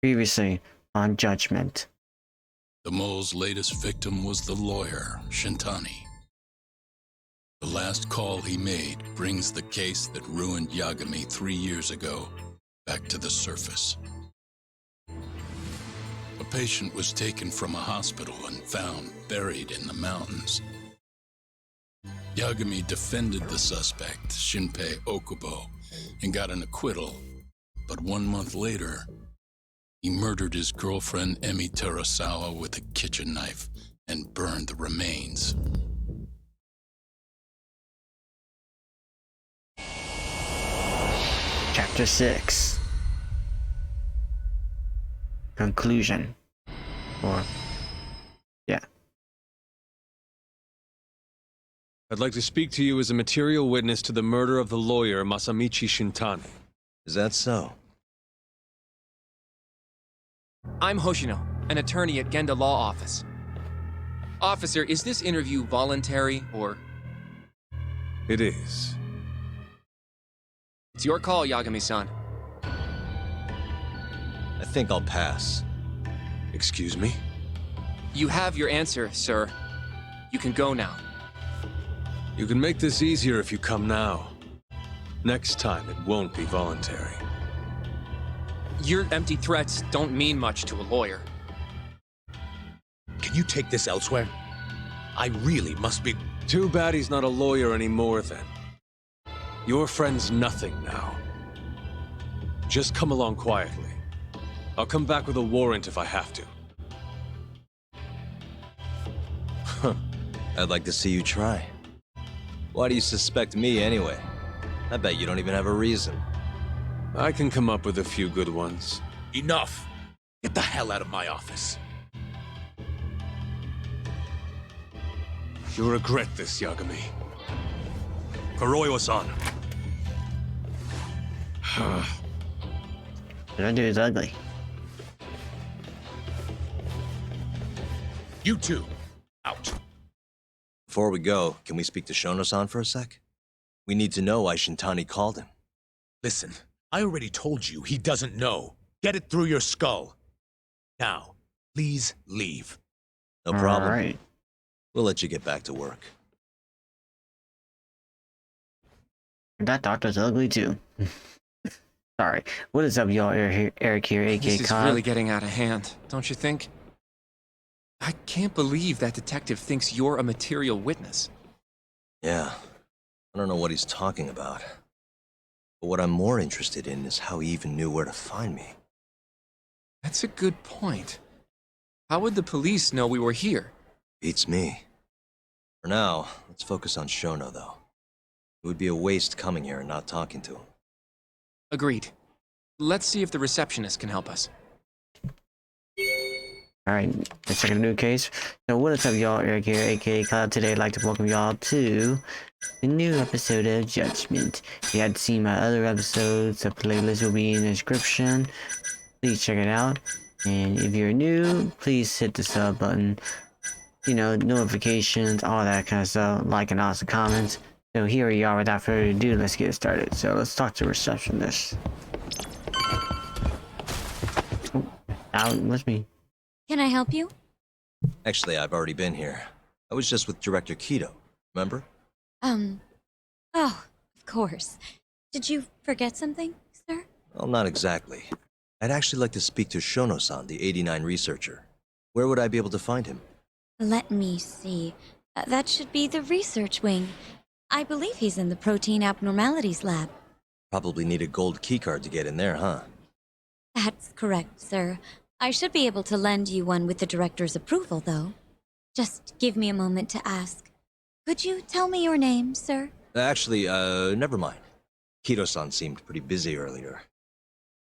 Previously on Judgment. The mole's latest victim was the lawyer, Shintani. The last call he made brings the case that ruined Yagami 3 years ago back to the surface. A patient was taken from a hospital and found buried in the mountains. Yagami defended the suspect, Shinpei Okubo, and got an acquittal. But 1 month later, he murdered his girlfriend Emi Terasawa with a kitchen knife and burned the remains. Chapter 6. Conclusion. I'd like to speak to you as a material witness to the murder of the lawyer Masamichi Shintani. Is that so? I'm Hoshino, an attorney at Genda Law Office. Officer, is this interview voluntary, or...? It is. It's your call, Yagami-san. I think I'll pass. Excuse me? You have your answer, sir. You can go now. You can make this easier if you come now. Next time, it won't be voluntary. Your empty threats don't mean much to a lawyer. Can you take this elsewhere? I really must be... Too bad he's not a lawyer anymore, then. Your friend's nothing now. Just come along quietly. I'll come back with a warrant if I have to. I'd like to see you try. Why do you suspect me anyway? I bet you don't even have a reason. I can come up with a few good ones. Enough! Get the hell out of my office. You'll regret this, Yagami. Kuroiwa-san. That dude's ugly. You two, out. Before we go, can we speak to Shono-san for a sec? We need to know why Shintani called him. Listen, I already told you he doesn't know. Get it through your skull. Now, please leave. No problem. Alright. We'll let you get back to work. That doctor's ugly too. Sorry. What is up, y'all? Eric here, aka This is Khan. really getting out of hand, don't you think? I can't believe that detective thinks you're a material witness. Yeah. I don't know what he's talking about. But what I'm more interested in is how he even knew where to find me. That's a good point. How would the police know we were here? Beats me. For now, let's focus on Shono, though. It would be a waste coming here and not talking to him. Agreed. Let's see if the receptionist can help us. Alright, let's check a new case. So what is up, y'all? Eric here, aka Cloud. Today I'd like to welcome y'all to the new episode of Judgment. If you hadn't seen my other episodes, the playlist will be in the description. Please check it out. And if you're new, please hit the sub button. You know, notifications, all that kind of stuff. Like and also comments. So here we are. Without further ado, let's get started. So let's talk to receptionist. Oh, out with me. Can I help you? Actually, I've already been here. I was just with Director Kido, remember? Oh, of course. Did you forget something, sir? Well, not exactly. I'd actually like to speak to Shono-san, the 89 researcher. Where would I be able to find him? Let me see. That should be the research wing. I believe he's in the protein abnormalities lab. Probably need a gold keycard to get in there, huh? That's correct, sir. I should be able to lend you one with the director's approval, though. Just give me a moment to ask. Could you tell me your name, sir? Actually, never mind. Kido-san seemed pretty busy earlier.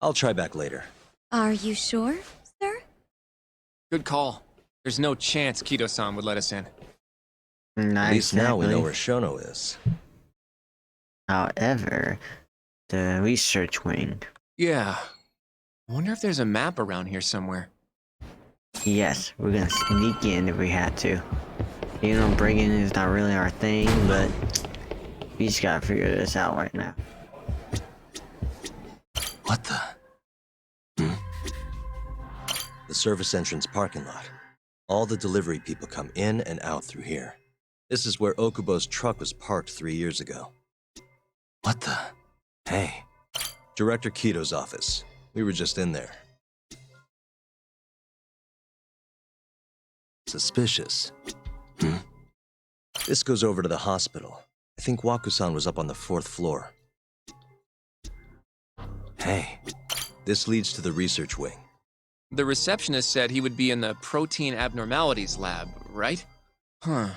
I'll try back later. Are you sure, sir? Good call. There's no chance Kido-san would let us in. Nice. At least now we know where Shono is. However, the research wing. Yeah. I wonder if there's a map around here somewhere. Yes, we're gonna sneak in if we had to. You know, breaking is not really our thing, but we just gotta figure this out right now. What the? the service entrance parking lot. All the delivery people come in and out through here. This is where Okubo's truck was parked 3 years ago. What the? Hey. Director Kito's office. We were just in there. Suspicious. This goes over to the hospital. I think Wakusan was up on the 4th floor. Hey. This leads to the research wing. The receptionist said he would be in the protein abnormalities lab, right? Huh.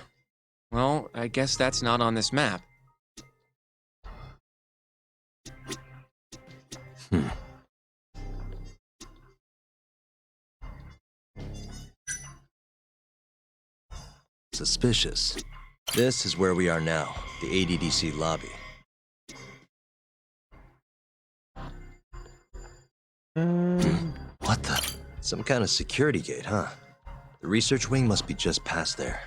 Well, I guess that's not on this map. Suspicious. This is where we are now, the ADDC lobby. What the? Some kind of security gate, huh? The research wing must be just past there.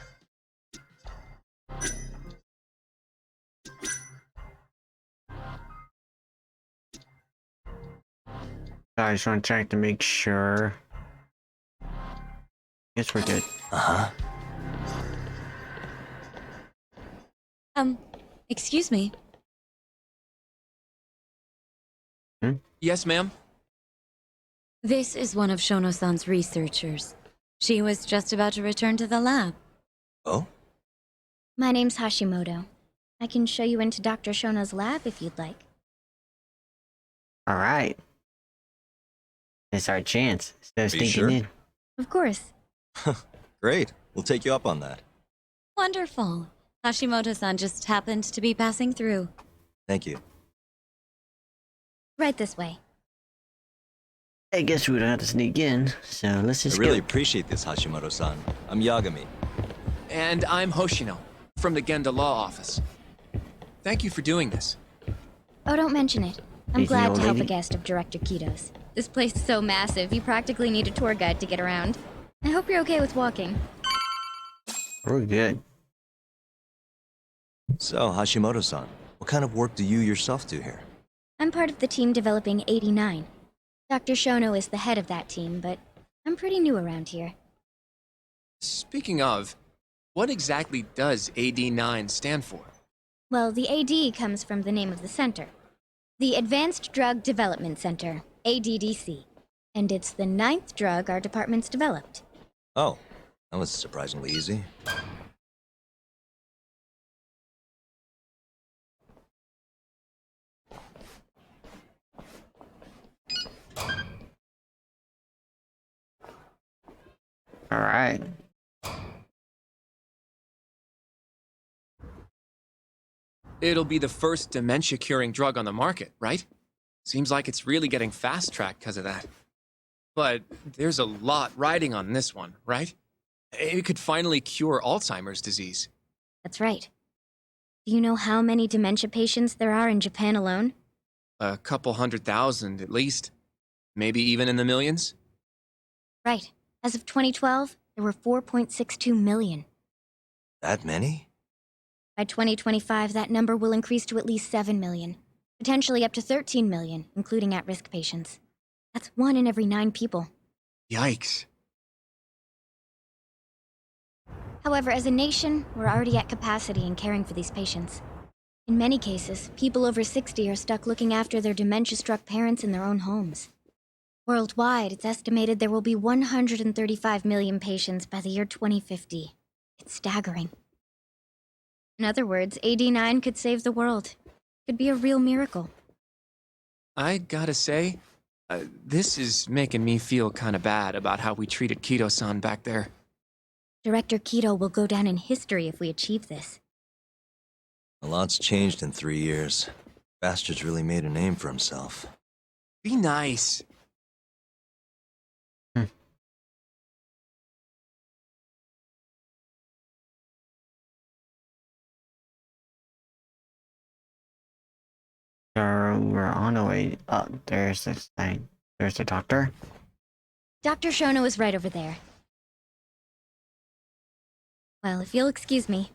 I just want to check to make sure. Guess we're good. Uh-huh. Excuse me. Yes, ma'am? This is one of Shono-san's researchers. She was just about to return to the lab. Oh? My name's Hashimoto. I can show you into Dr. Shono's lab if you'd like. Alright. It's our chance. Instead of Are you sneaking sure? in. Of course. Great. We'll take you up on that. Wonderful. Hashimoto-san just happened to be passing through. Thank you. Right this way. I guess we don't have to sneak in, so let's I just really go. appreciate this, Hashimoto-san. I'm Yagami. And I'm Hoshino, from the Genda Law Office. Thank you for doing this. Oh, don't mention it. I'm He's the glad old to help a lady. guest of Director Kito's. This place is so massive, you practically need a tour guide to get around. I hope you're okay with walking. We're good. So, Hashimoto-san, what kind of work do you yourself do here? I'm part of the team developing 89. Dr. Shono is the head of that team, but I'm pretty new around here. Speaking of, what exactly does AD9 stand for? Well, the AD comes from the name of the center. The Advanced Drug Development Center, ADDC. And it's the 9th drug our department's developed. Oh, that was surprisingly easy. Alright. It'll be the first dementia-curing drug on the market, right? Seems like it's really getting fast-tracked because of that. But there's a lot riding on this one, right? It could finally cure Alzheimer's disease. That's right. Do you know how many dementia patients there are in Japan alone? A couple 100,000 at least. Maybe even in the millions? Right. As of 2012, there were 4.62 million. That many? By 2025, that number will increase to at least 7 million, potentially up to 13 million, including at-risk patients. That's 1 in every 9 people. Yikes. However, as a nation, we're already at capacity in caring for these patients. In many cases, people over 60 are stuck looking after their dementia-struck parents in their own homes. Worldwide, it's estimated there will be 135 million patients by the year 2050. It's staggering. In other words, AD9 could save the world. Could be a real miracle. I gotta say, this is making me feel kinda bad about how we treated Kito-san back there. Director Kito will go down in history if we achieve this. A lot's changed in 3 years. Bastard's really made a name for himself. Be nice. So we're on our way up. There's this thing. There's the doctor. Dr. Shono is right over there. Well, if you'll excuse me.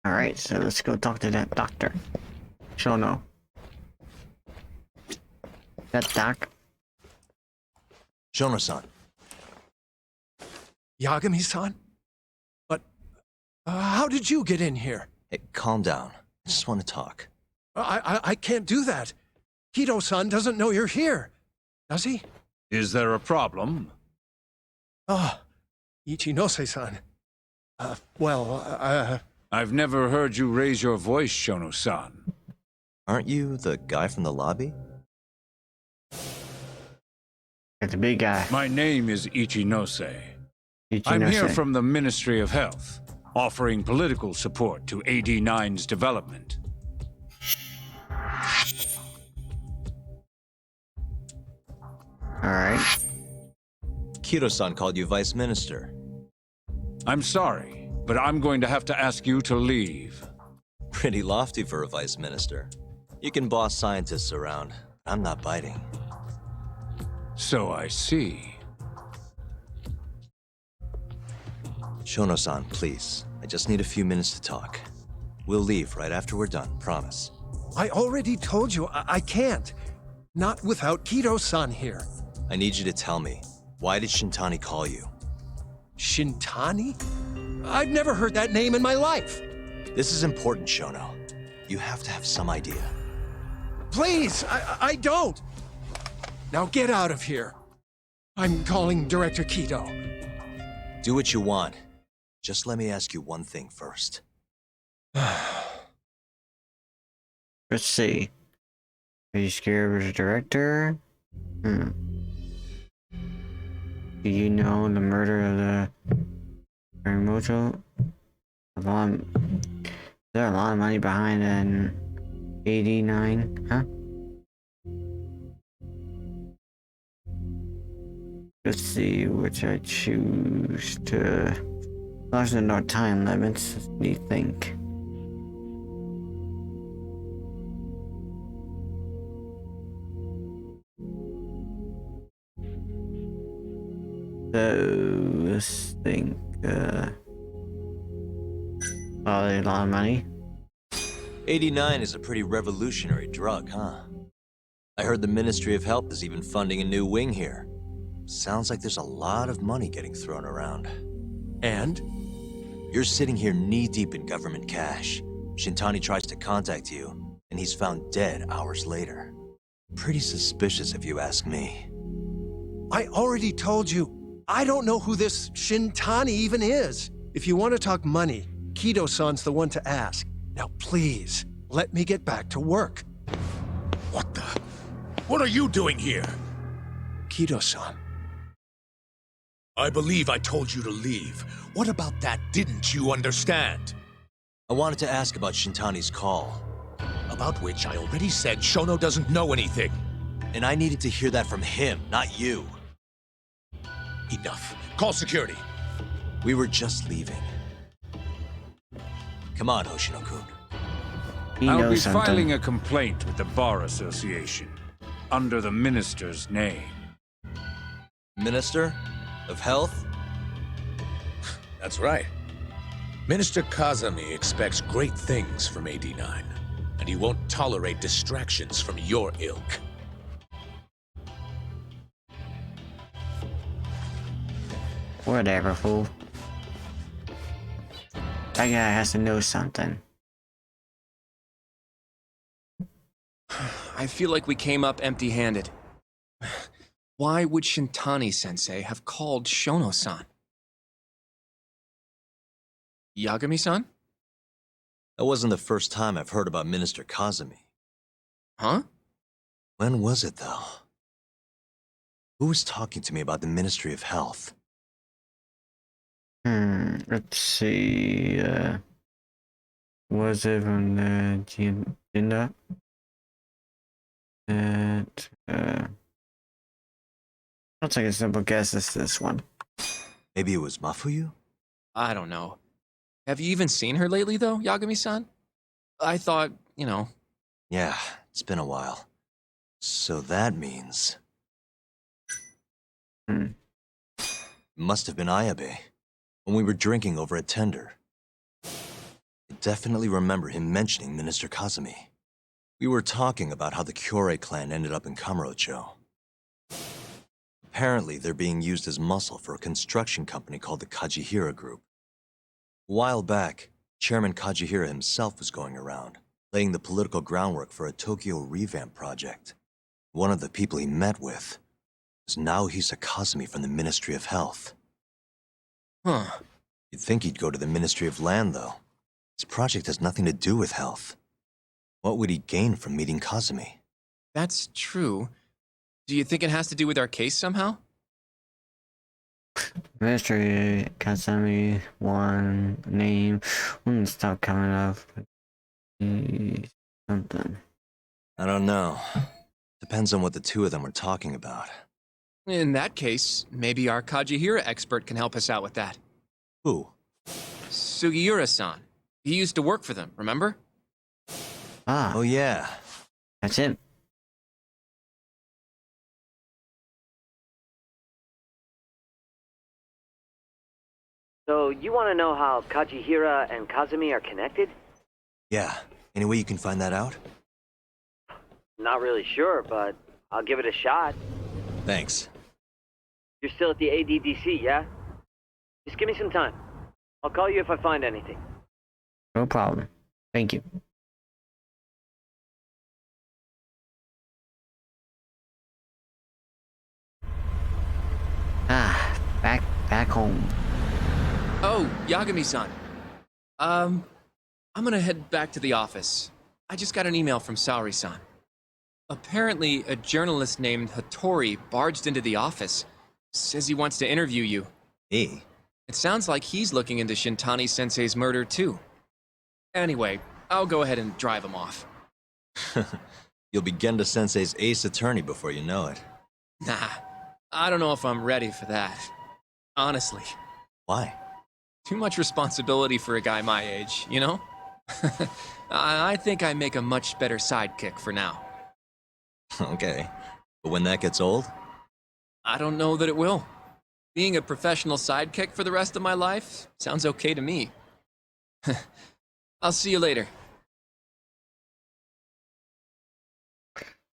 Alright, so let's go talk to that doctor. Shono. That doc. Shono-san, Yagami-san? But how did you get in here? hey, calm down. I just want to talk. I can't do that. Kido-san doesn't know you're here, does he? Is there a problem? Ah, Ichinose-san. I've never heard you raise your voice, Shono-san. Aren't you the guy from the lobby? It's a big guy. My name is Ichinose. I'm here Ichinose. from the Ministry of Health, offering political support to AD9's development. Alright. Kido-san called you vice minister. I'm sorry, but I'm going to have to ask you to leave. Pretty lofty for a vice minister. You can boss scientists around. I'm not biting. So I see. Shono-san, please. I just need a few minutes to talk. We'll leave right after we're done, promise. I already told you I can't. Not without Kido-san here. I need you to tell me, why did Shintani call you? Shintani? I've never heard that name in my life. This is important, Shono. You have to have some idea. Please, I don't. Now get out of here. I'm calling Director Kido. Do what you want. Just let me ask you one thing first. Let's see. Are you scared of the director? Do you know the murder of the Morimoto? There a lot of money behind an 89, huh? Let's see which I choose to. There's no time limits. What do you think? So let's think. Probably a lot of money. 89 is a pretty revolutionary drug, huh? I heard the Ministry of Health is even funding a new wing here. Sounds like there's a lot of money getting thrown around. And? You're sitting here knee-deep in government cash. Shintani tries to contact you, and he's found dead hours later. Pretty suspicious if you ask me. I already told you, I don't know who this Shintani even is. If you want to talk money, Kido-san's the one to ask. Now please, let me get back to work. What the? What are you doing here? Kido-san. I believe I told you to leave. What about that didn't you understand? I wanted to ask about Shintani's call. About which I already said Shono doesn't know anything. And I needed to hear that from him, not you. Enough. Call security. We were just leaving. Come on, Hoshino-kun. He I'll be knows something. filing a complaint with the Bar Association, under the Minister's name. Minister of Health? That's right. Minister Kazami expects great things from AD9, and he won't tolerate distractions from your ilk. Whatever, fool. That guy has to know something. I feel like we came up empty-handed. Why would Shintani-sensei have called Shono-san? Yagami-san? That wasn't the first time I've heard about Minister Kazami. Huh? When was it, though? Who was talking to me about the Ministry of Health? Let's see, was it from the agenda? I'll take a simple guess it's this one. Maybe it was Mafuyu? I don't know. Have you even seen her lately, though, Yagami-san? I thought, you know... Yeah, it's been a while. So that means... Hmm. It must have been Ayabe, when we were drinking over at Tender. I definitely remember him mentioning Minister Kazami. We were talking about how the Kyorei clan ended up in Kamurocho. Apparently, they're being used as muscle for a construction company called the Kajihira Group. A while back, Chairman Kajihira himself was going around, laying the political groundwork for a Tokyo revamp project. One of the people he met with was Naohisa Kazumi from the Ministry of Health. Huh. You'd think he'd go to the Ministry of Land, though. His project has nothing to do with health. What would he gain from meeting Kazumi? That's true. Do you think it has to do with our case somehow? Mystery Kazami one name. Wouldn't stop coming up. Something. I don't know. Depends on what the two of them are talking about. In that case, maybe our Kajihira expert can help us out with that. Who? Sugiura-san. He used to work for them, remember? Ah, Oh yeah. that's it. So, you want to know how Kajihira and Kazumi are connected? Yeah. Any way you can find that out? Not really sure, but I'll give it a shot. Thanks. You're still at the ADDC, yeah? Just give me some time. I'll call you if I find anything. No problem. Thank you. Ah, back home. Oh, Yagami-san. I'm gonna head back to the office. I just got an email from Saori-san. Apparently, a journalist named Hattori barged into the office. Says he wants to interview you. Me? It sounds like he's looking into Shintani-sensei's murder, too. Anyway, I'll go ahead and drive him off. You'll be Genda Sensei's ace attorney before you know it. Nah, I don't know if I'm ready for that. Honestly. Why? Too much responsibility for a guy my age, you know? I think I make a much better sidekick for now. Okay. But when that gets old? I don't know that it will. Being a professional sidekick for the rest of my life sounds okay to me. I'll see you later.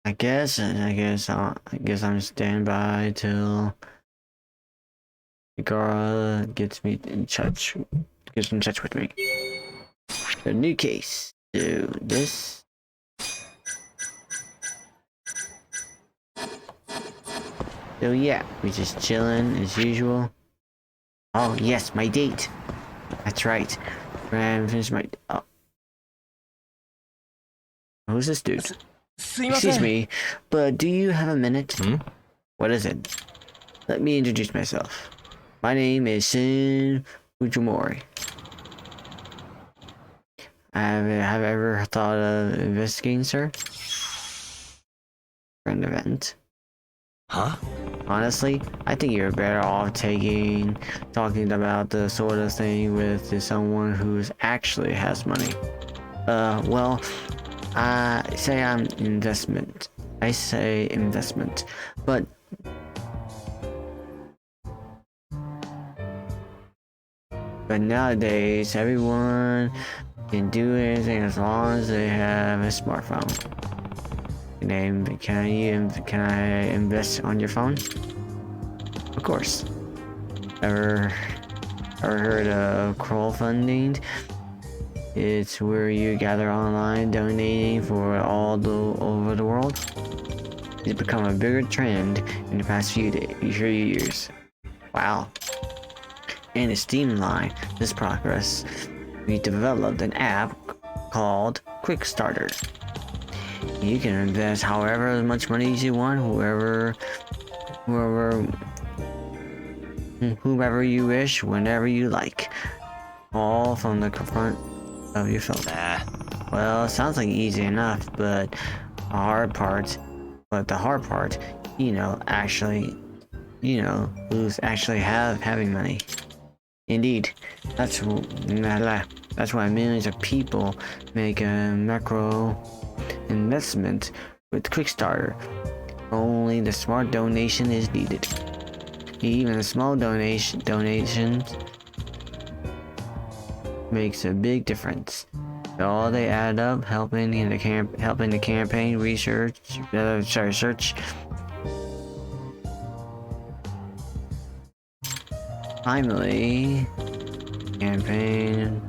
I guess I'm standing by till Gara gets in touch with me. A new case. Do this. So yeah, we just chilling as usual. Oh yes, my date. That's right. I'm finished my. Oh. Who's this dude? Excuse me, but do you have a minute? What is it? Let me introduce myself. My name is Shin Fujimori. Have ever thought of investigating, sir? For an event. Huh? Honestly, I think you're better off talking about the sort of thing with someone who actually has money. Well, I say investment, but nowadays everyone can do anything as long as they have a smartphone. Can I invest on your phone? Of course. Ever heard of crowdfunding? It's where you gather online donating for all over the world. It's become a bigger trend in the past few years. Wow. And to streamline this progress, we developed an app called Quickstarter. You can invest however much money you want, whomever you wish, whenever you like, all from the front of your phone. Well, it sounds like easy enough, but the hard part, who's actually having money. Indeed, that's why millions of people make a macro investment with Quickstarter. Only the smart donation is needed. Even a small donation makes a big difference. All they add up, helping the campaign research. Search. Finally, campaign.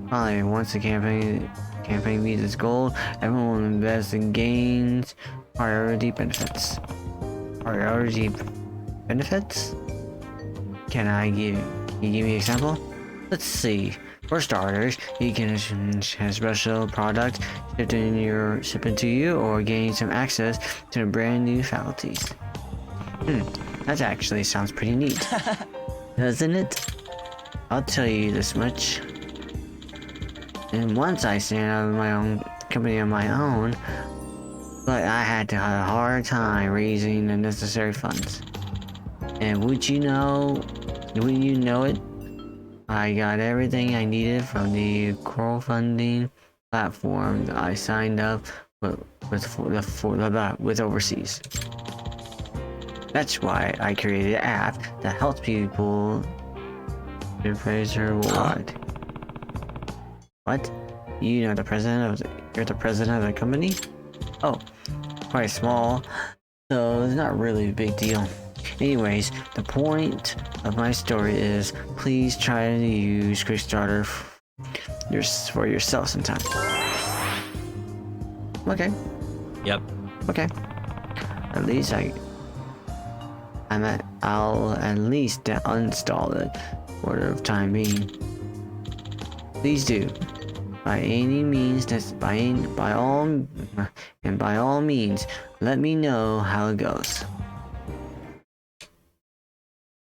Finally, once the campaign meets its goal, everyone will invest in gains priority benefits. Priority benefits? Can you give me an example? Let's see. For starters, you can have special product shipped to you, or gain some access to brand new faculties. That actually sounds pretty neat, doesn't it? I'll tell you this much. And once I stand out of my own company on my own, but I had to have a hard time raising the necessary funds. And wouldn't you know it, I got everything I needed from the crowdfunding platform that I signed up with overseas. That's why I created an app that helps people praise her worldwide. What? You're the president of the company? Oh, quite small, so it's not really a big deal. Anyways, the point of my story is, please try to use Quickstarter for yourself sometime. Okay. Yep. Okay. At least I'll at least uninstall it for the time being. Please do. By any means, by all means, let me know how it goes.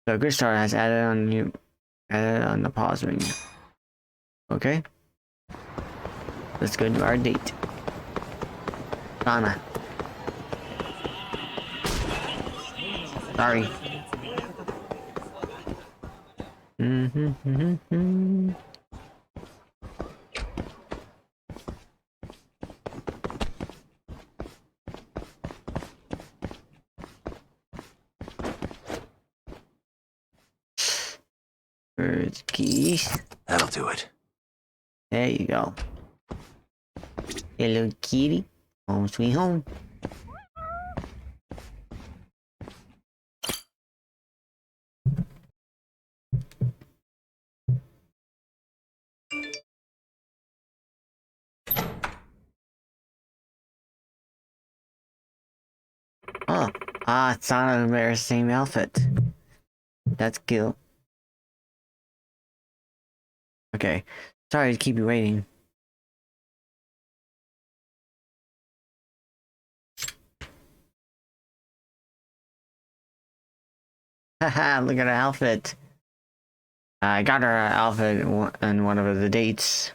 So Quickstarter has added on the pause menu. Okay. Let's go to our date. Donna. Sorry. Bird keys. That'll do it. There you go. Hello, kitty. Home sweet home. Oh, it's on the same outfit. That's cool. Okay, sorry to keep you waiting. Haha, look at her outfit. I got her outfit in one of the dates.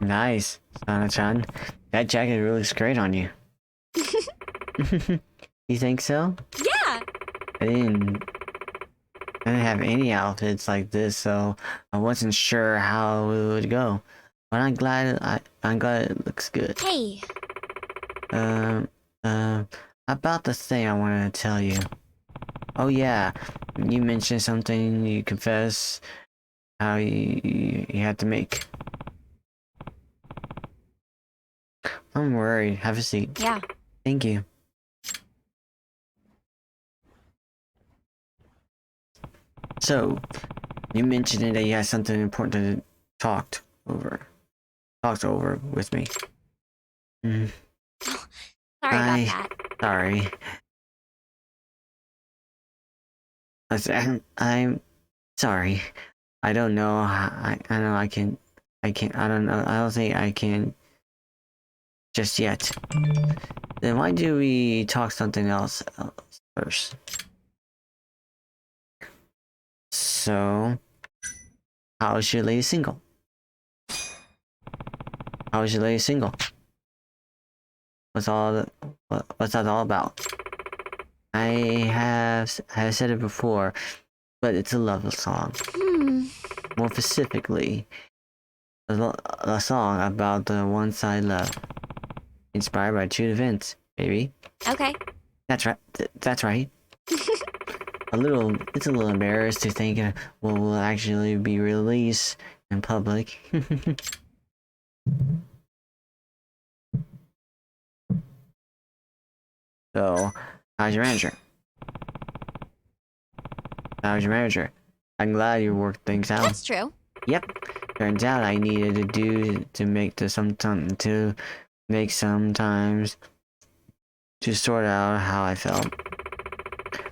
Nice, Sana-chan. That jacket really looks great on you. You think so? Yeah! I didn't have any outfits like this, so I wasn't sure how it would go. But I'm glad it looks good. Hey, About the thing I wanted to tell you. Oh yeah, you mentioned something you confess how you had to make. I'm worried. Have a seat. yeah. Thank you. So, you mentioned that you had something important to talk over with me. Sorry about that. Sorry. I'm sorry. I don't know. I know I can't. I don't know. I don't think I can just yet. Then why do we talk something else first? So, how is your latest single? How is your latest single? What's that all about? I have said it before, but it's a love song. More specifically, a song about the one-side love, inspired by true events. Maybe. Okay. That's right. That's right. it's a little embarrassed to think what will actually be released in public. So, how's your manager? How's your manager? I'm glad you worked things out. That's true. Yep. Turns out I needed to make sometimes to sort out how I felt.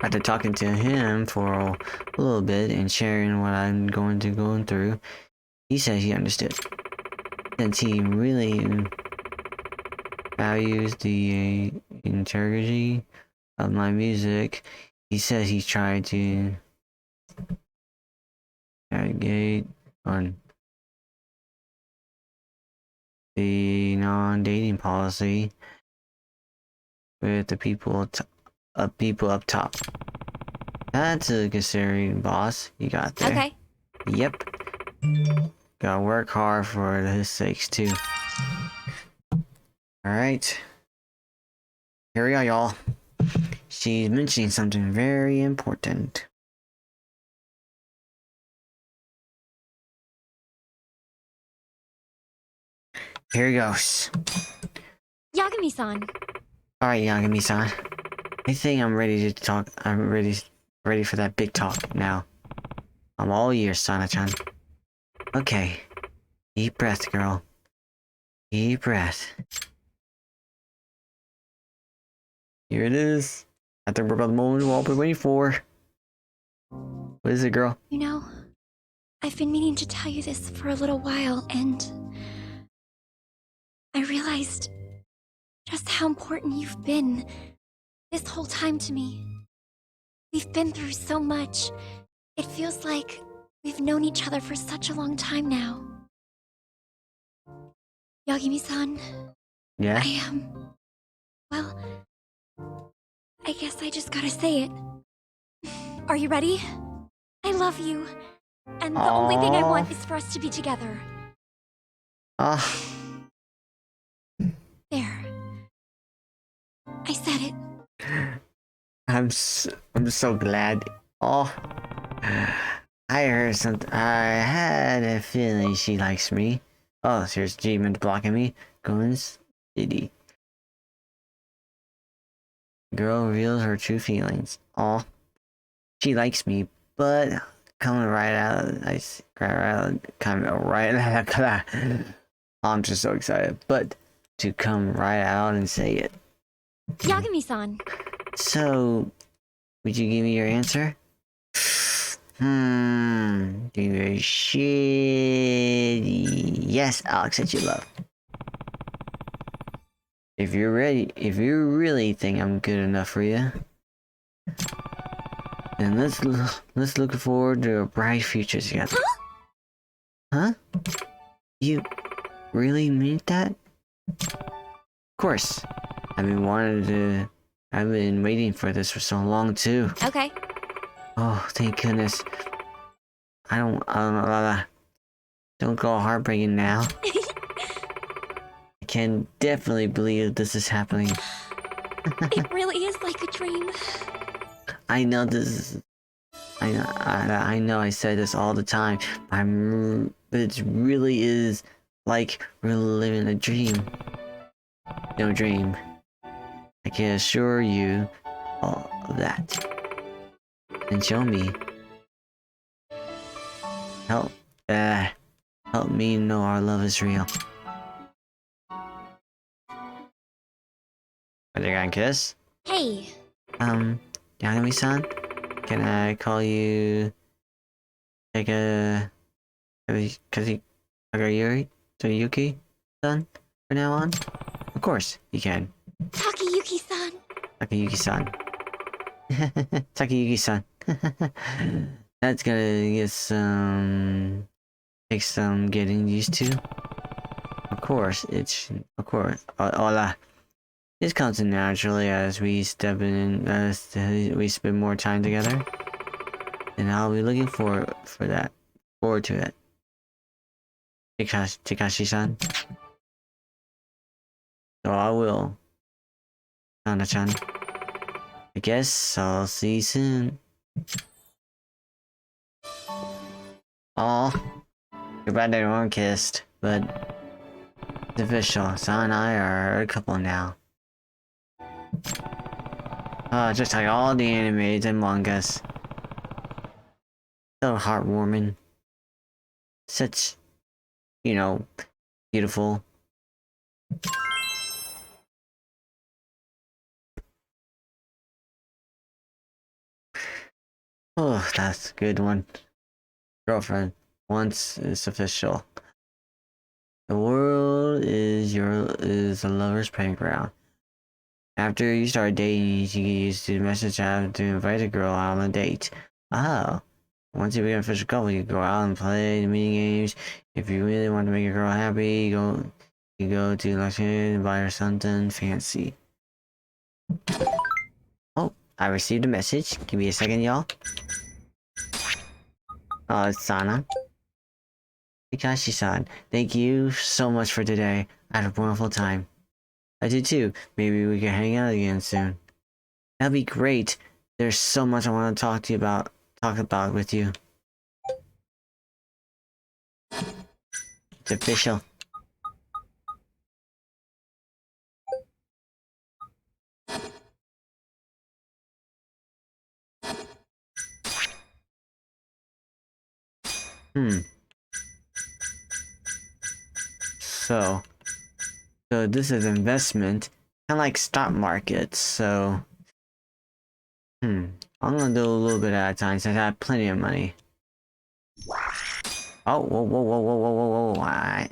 After talking to him for a little bit and sharing what I'm going through, he said he understood. Since he really values the integrity of my music, he says he tried to navigate on the non-dating policy with the people up top. That's a good serious boss you got there. Okay. Yep. Gotta work hard for his sakes too. Alright. Here we go, y'all. She's mentioning something very important. Here it goes. Yagami-san. Alright, Yagami-san. I think I'm ready to talk. I'm ready for that big talk now. I'm all ears, Sana-chan. Okay. Deep breath, girl. Deep breath. Here it is. I think we're about the moment we've all been waiting for. What is it, girl? You know, I've been meaning to tell you this for a little while, and I realized just how important you've been this whole time to me. We've been through so much. It feels like we've known each other for such a long time now. Yagami-san. Yeah? Well, I guess I just gotta say it. Are you ready? I love you. And the only thing I want is for us to be together. There. I said it. I'm so glad. Oh, I heard something. I had a feeling she likes me. Oh, here's G-Man blocking me. Going city. Girl reveals her true feelings. Oh, she likes me, but coming right out, I'm just so excited. But to come right out and say it. Yagami-san. So, would you give me your answer? Do you shitty? Yes, I'll accept your love. If you're ready, if you really think I'm good enough for you, then let's look forward to a bright future together. Huh? You really mean that? Of course. I've been waiting for this for so long too. Okay. Oh, thank goodness. I don't go heartbreaking now. I can definitely believe this is happening. It really is like a dream. I know I say this all the time, but it really is like we're living a dream. No dream. I can assure you all of that. And show me. Help me know our love is real. Are they gonna kiss? Hey. Yagami-san? Can I call you like Yuki-san from now on? Of course, you can. Takayuki-san. Takayuki-san. Takayuki-san. That's gonna take some getting used to. Of course. Hola. This comes naturally as we spend more time together. And I'll be looking forward to it. Takashi-san. So I will. Nana-chan. I guess I'll see you soon. Oh, you're bad they weren't kissed, but it's official. Son and I are a couple now. Just like all the animes and mangas. So heartwarming. Such, you know, beautiful. Oh, that's a good one. Girlfriend, once it's official. The world is a lover's playground. After you start dating, you can use the message app to invite a girl out on a date. Oh. Once you become an official couple, you go out and play the mini games. If you really want to make a girl happy, you go to Lexington and buy her something fancy. Oh, I received a message. Give me a second, y'all. Oh, it's Sana. Hikashi-san, thank you so much for today. I had a wonderful time. I did too. Maybe we can hang out again soon. That'd be great. There's so much I want to talk about with you. It's official. So this is investment, kind of like stock markets. So, I'm gonna do a little bit at a time since I have plenty of money. Oh, whoa! Alright.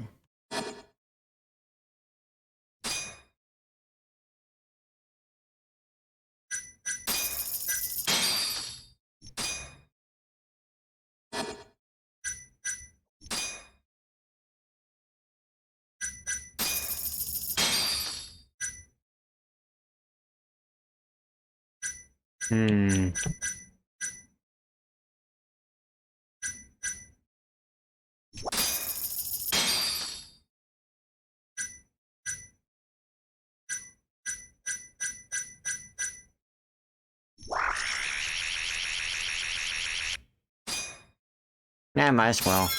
Yeah, might as well.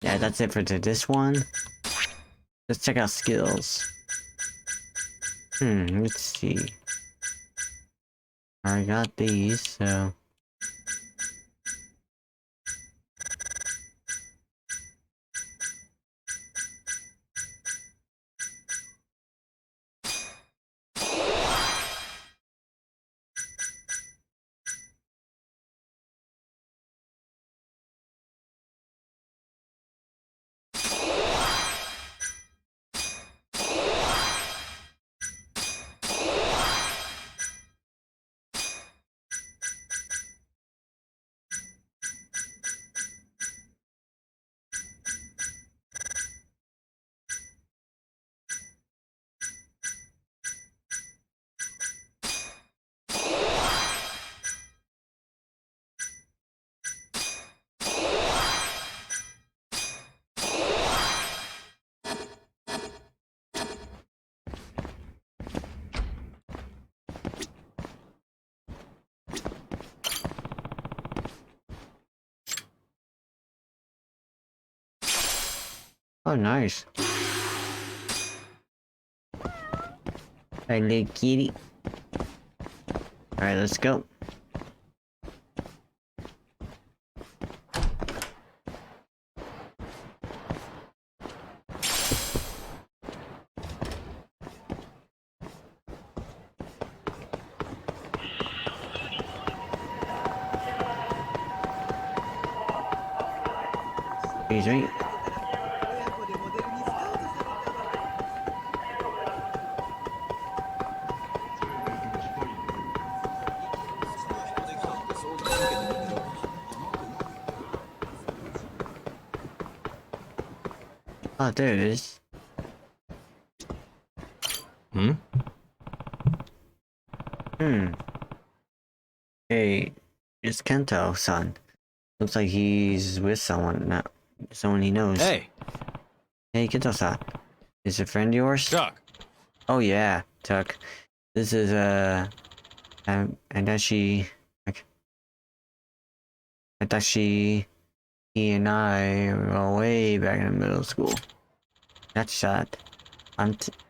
Yeah, that's it for this one. Let's check out skills. Let's see. I got these, so... Oh, nice. Hey, little kitty. Alright, let's go. Excuse me. Oh, there it is. Hey, it's Kento-san. Looks like he's with someone he knows. Hey! Hey, Kento-san. Is a friend of yours? Chuck! Oh yeah, Tuck. This is Adachi, he and I were way back in middle school. That's shot.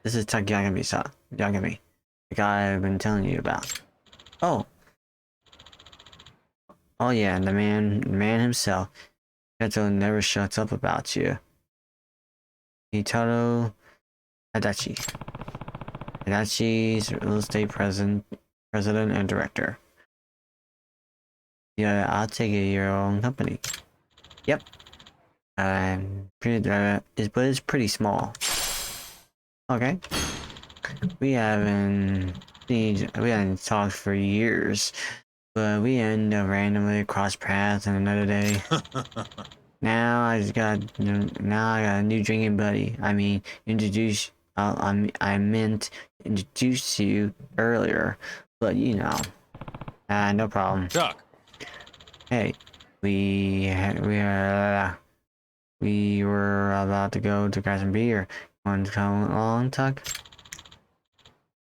This is Yagami, the guy I've been telling you about. Oh. Oh yeah, the man himself. Kato never shuts up about you. Hitaro Adachi. Adachi's real estate president and director. Yeah, I'll take it your own company. Yep. But it's pretty small. Okay. We haven't talked for years, but we end up randomly cross paths on another day. Now I got a new drinking buddy. I mean, I meant introduce you earlier, but you know, no problem. Chuck. Hey, we were about to go to grab some beer. Want to come along, Tuck?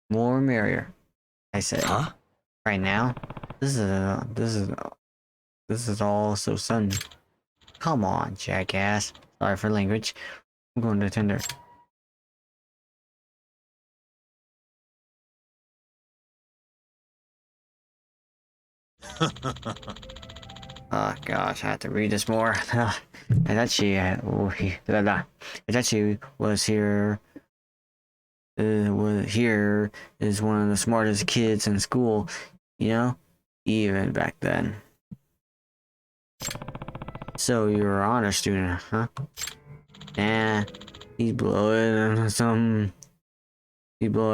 More merrier, I say. Huh? Right now, this is all so sudden. Come on, jackass. Sorry for language. I'm going to Tinder. Oh gosh, I have to read this more. Adachi was here. Here is one of the smartest kids in school, you know, even back then. So you're an honor student, huh? Nah, he blew it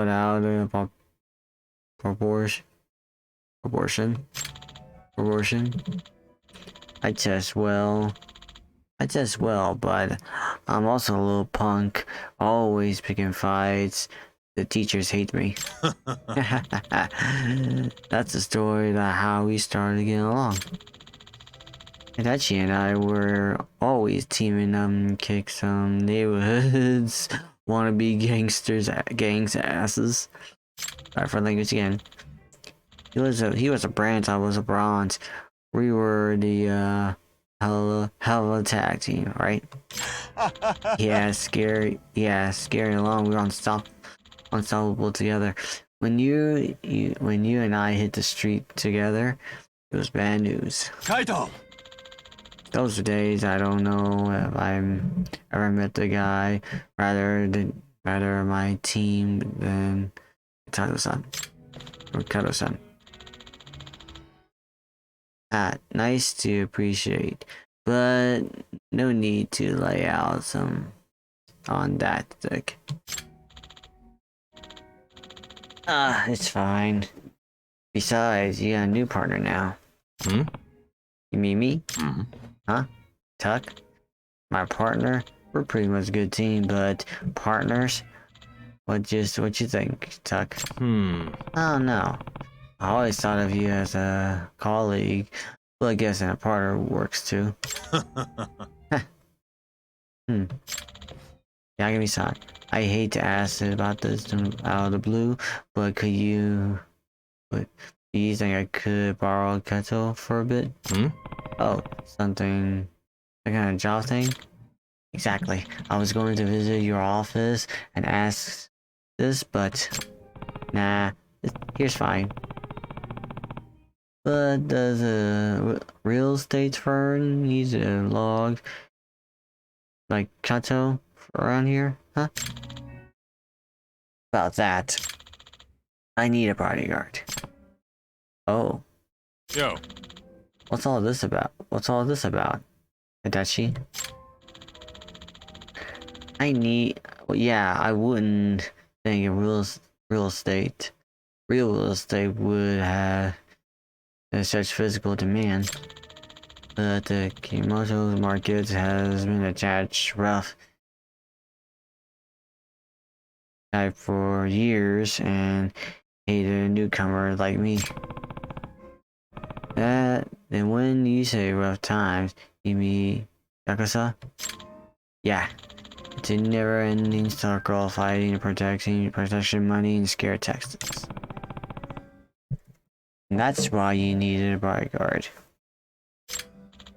out of proportion. I test well, but I'm also a little punk, always picking fights. The teachers hate me. That's the story about how we started getting along. Adachi and I were always teaming up and kick some neighborhoods wannabe gangs asses. Sorry for language again. He was a bronze, I was a bronze. We were the hell of a tag team, right? Yeah, scary along. We were unstoppable together. When you and I hit the street together, it was bad news. Kaito! Those are days I don't know if I'm ever met the guy, rather my team than Kato-san. Nice to appreciate, but no need to lay out some on that thick. It's fine. Besides, you got a new partner now. You mean me? Huh? Tuck? My partner? We're pretty much a good team, but partners? What you think, Tuck? I don't know. I always thought of you as a colleague, but I guess a partner works too. Yagami-san, I hate to ask about this out of the blue, but do you think I could borrow Kato for a bit? Oh, some kind of job thing? Exactly. I was going to visit your office and ask this, but nah, here's fine. But does a real estate firm need a log like Kato around here? Huh? About that, I need a bodyguard. Oh. Yo. What's all this about? Adachi? I wouldn't think real estate would have such physical demand. But the Kimoto market has been a tad rough for years and hated a newcomer like me. And when you say rough times, you mean Yakuza? Yeah. It's a never-ending circle of fighting, protection money, and scare tactics. And that's why you needed a bodyguard.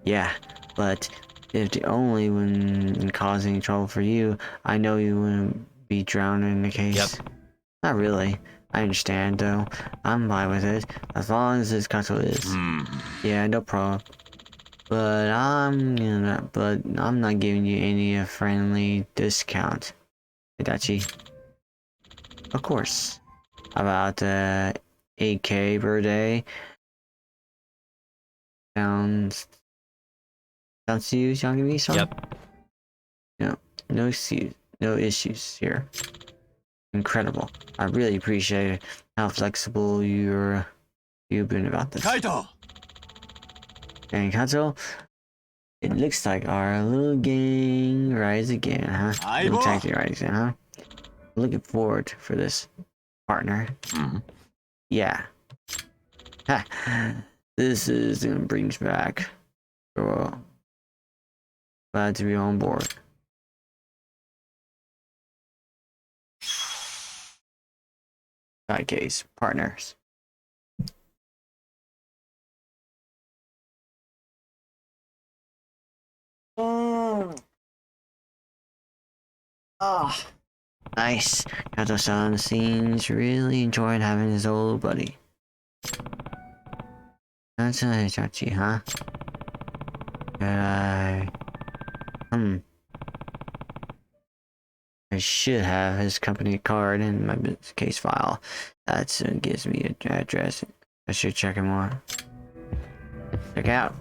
Yeah, but if the only one causing trouble for you, I know you wouldn't be drowning in the case. Yep. Not really. I understand though. I'm fine with it. As long as this castle is. Yeah, no problem. But I'm not giving you any friendly discount. Hidachi. Of course. About 8K per day. Sounds to you, Yagami-san? Yep. No issues here. Incredible. I really appreciate how flexible you've been about this. Kaito! And Kato, it looks like our little gang rise again, huh? Little tactic rise again, huh? Looking forward for this, partner. Yeah. Ha. This is brings back. Oh, glad to be on board. Side case partners. Nice. Kato-san seems really enjoying having his old buddy. That's a Hidachi, huh? I should have his company card in my case file. That gives me an address. I should check him out. Check out.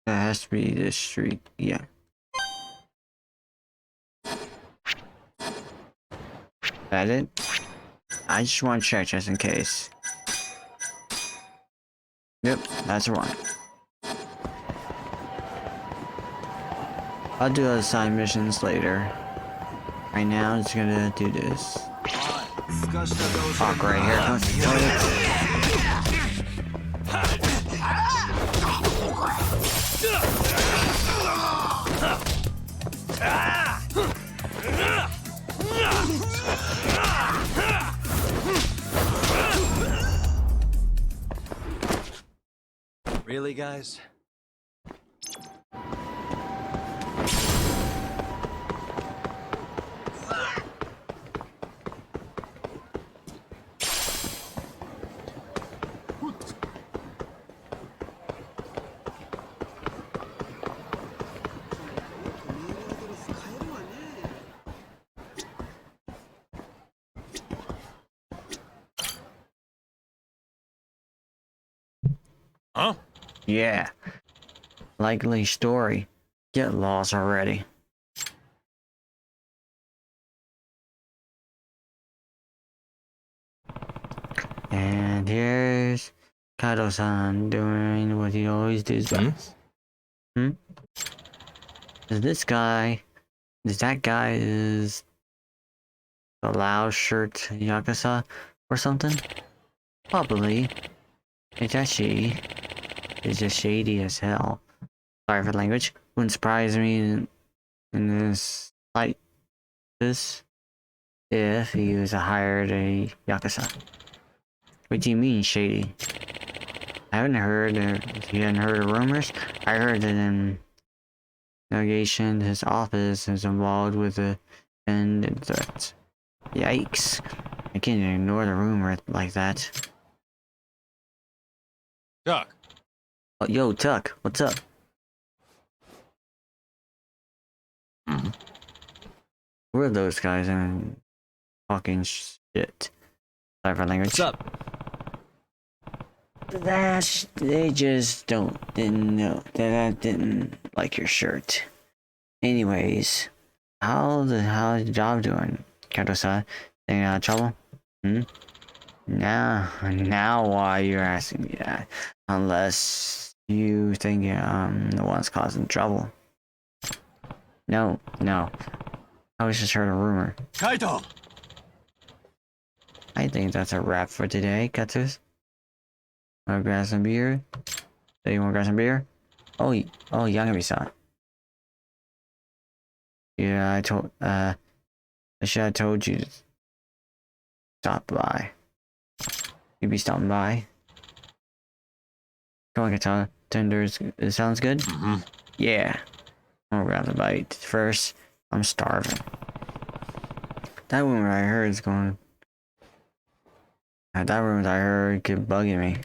That has to be this street, yeah. That it? I just want to check just in case. Yep, that's the one. I'll do other side missions later. Right now, I'm just gonna do this. Fuck, right here comes the Really, guys? Huh? Yeah. Likely story. Get lost already. And here's Kaido-san doing what he always does best. Is this guy... that guy is... the loud shirt Yakuza or something? Probably. It's actually... it's just shady as hell. Sorry for the language. Wouldn't surprise me in this like this if he was hired a Yakuza. What do you mean shady? I haven't heard you hadn't heard of rumors? I heard that in Negation his office is involved with the and threats. Yikes. I can't ignore the rumor like that. Duck. Oh, yo, Tuck, what's up? Who are those guys and talking shit? Sorry for language. What's up? They just didn't know that I didn't like your shirt. Anyways, how's the job doing, Kato-san? Staying out of trouble? Now why you're asking me that? Unless you think I'm the one's causing trouble. No. I was just heard a rumor. Kaito! I think that's a wrap for today, Katsus. Wanna grab some beer? So you wanna grab some beer? Oh, Yagami-san. Yeah, I should have told you to stop by. You'd be stopping by. Come on, Katana. Tenders, it sounds good? Yeah. I'm gonna grab the bite. First, I'm starving. That rumor I heard is going... that rumor I heard kept bugging me.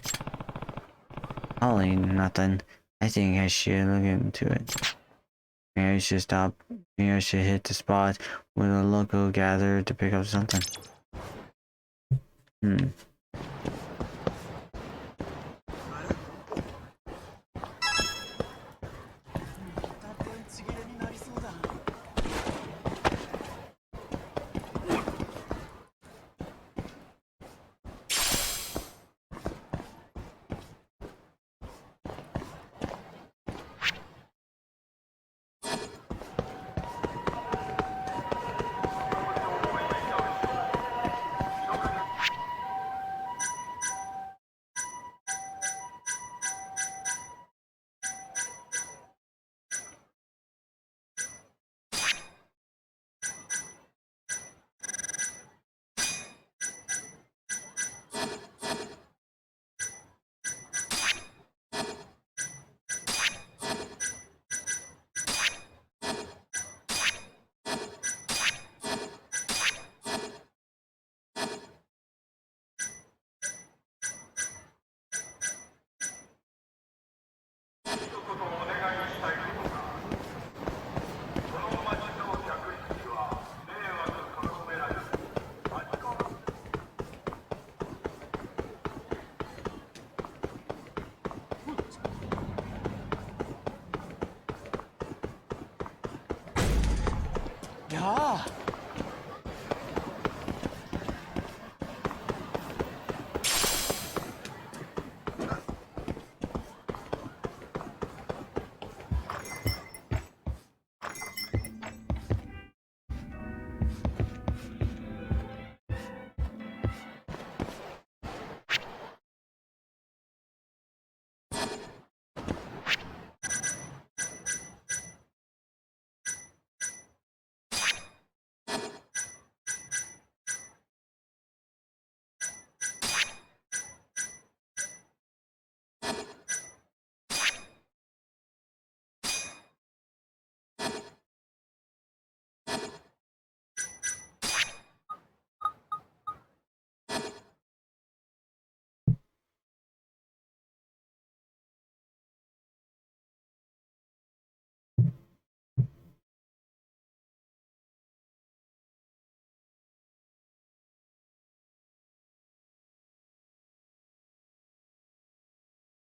Probably nothing. I think I should look into it. Maybe I should stop. Maybe I should hit the spot where the local gathered to pick up something.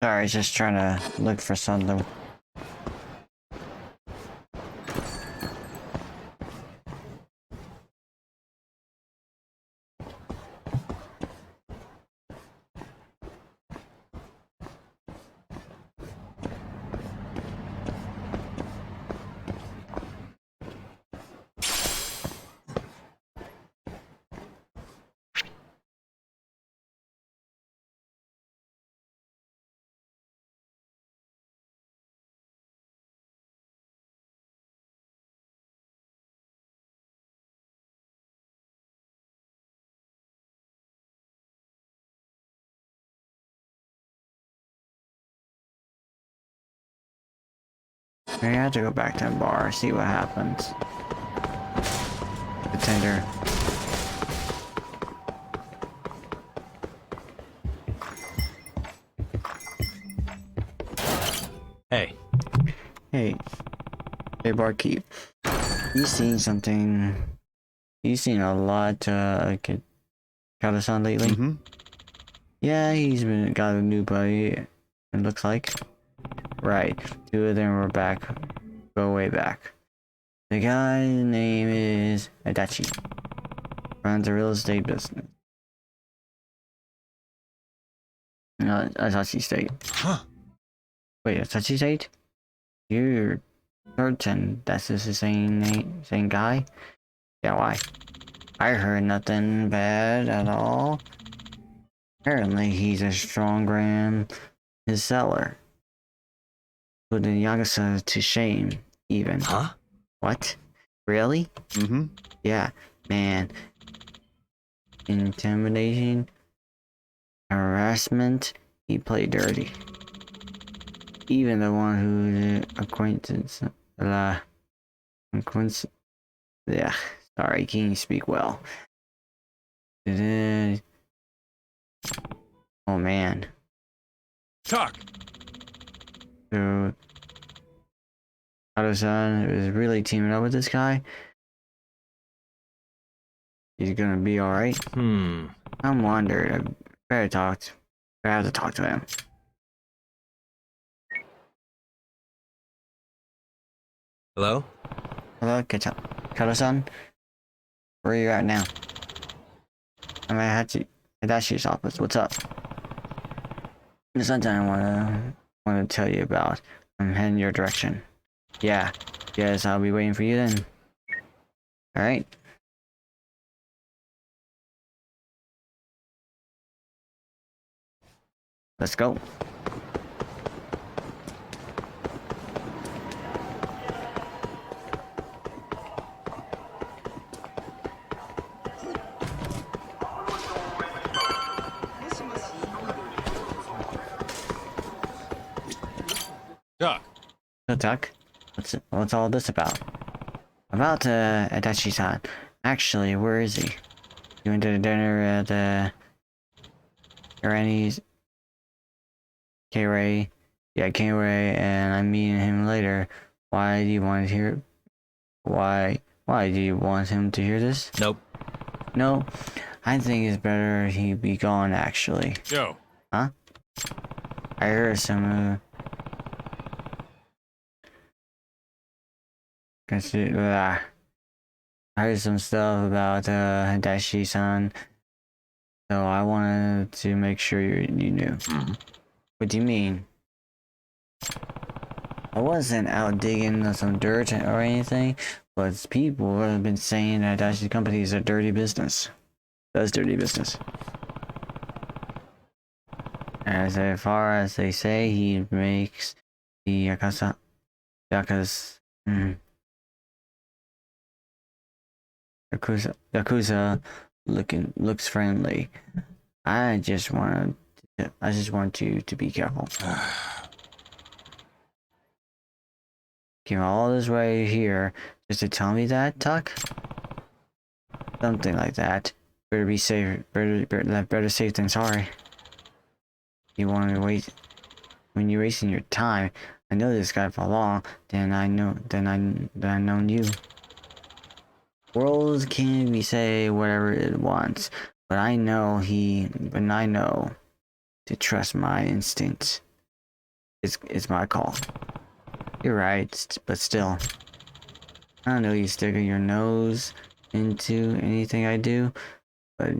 Sorry, just trying to look for something. Maybe I have to go back to the bar, see what happens. The tender. Hey. Hey. Hey, barkeep. You seen something? You seen a lot, Kata-san lately? Mm-hmm. Yeah, he's got a new buddy, it looks like. Right, 2 of them were back. Go way back. The guy's name is Adachi. Runs a real estate business. No, Adachi State. Huh. Wait, Adachi State? You're certain that's just the same guy? Yeah, why? I heard nothing bad at all. Apparently, he's a strong gram his seller. Put the Yakuza to shame, even. Huh? What? Really? Mm-hmm. Yeah, man. Intimidation, harassment, he played dirty. Even the one who yeah, sorry, can you speak well? Oh man. Talk. So Kata-san is really teaming up with this guy. He's gonna be alright. I'm wondering. I have to talk to him. Hello? Hello, Kata-san? Where are you at now? I'm at Hadashi's office. What's up? There's something I wanna tell you about. I'm heading your direction. Yeah. Yes, I'll be waiting for you then. Alright. Let's go. Talk. So, Tuck, what's all this about? About Adachi-san. Actually, where is he? You went to the dinner at Irani's K-Ray. Yeah, K-Ray, and I'm meeting him later. Why do you want to hear? Why do you want him to hear this? Nope. No, I think it's better he be gone. Actually. Joe. Huh? I heard some. I heard some stuff about Hadashi-san, so I wanted to make sure you knew. What do you mean? I wasn't out digging some dirt or anything, but people have been saying that Hadashi company is a dirty business. Does dirty business. As far as they say, he makes the Yakuza looks friendly. I just want you to be careful. Came all this way here just to tell me that, Tuck? Something like that. Better be safe. Better safe than sorry. You want to wait? When you're wasting your time, I know this guy for long. Then I known you. World can be say whatever it wants, but I know to trust my instincts. it's my call. You're right, but still, I don't know you sticking your nose into anything I do, but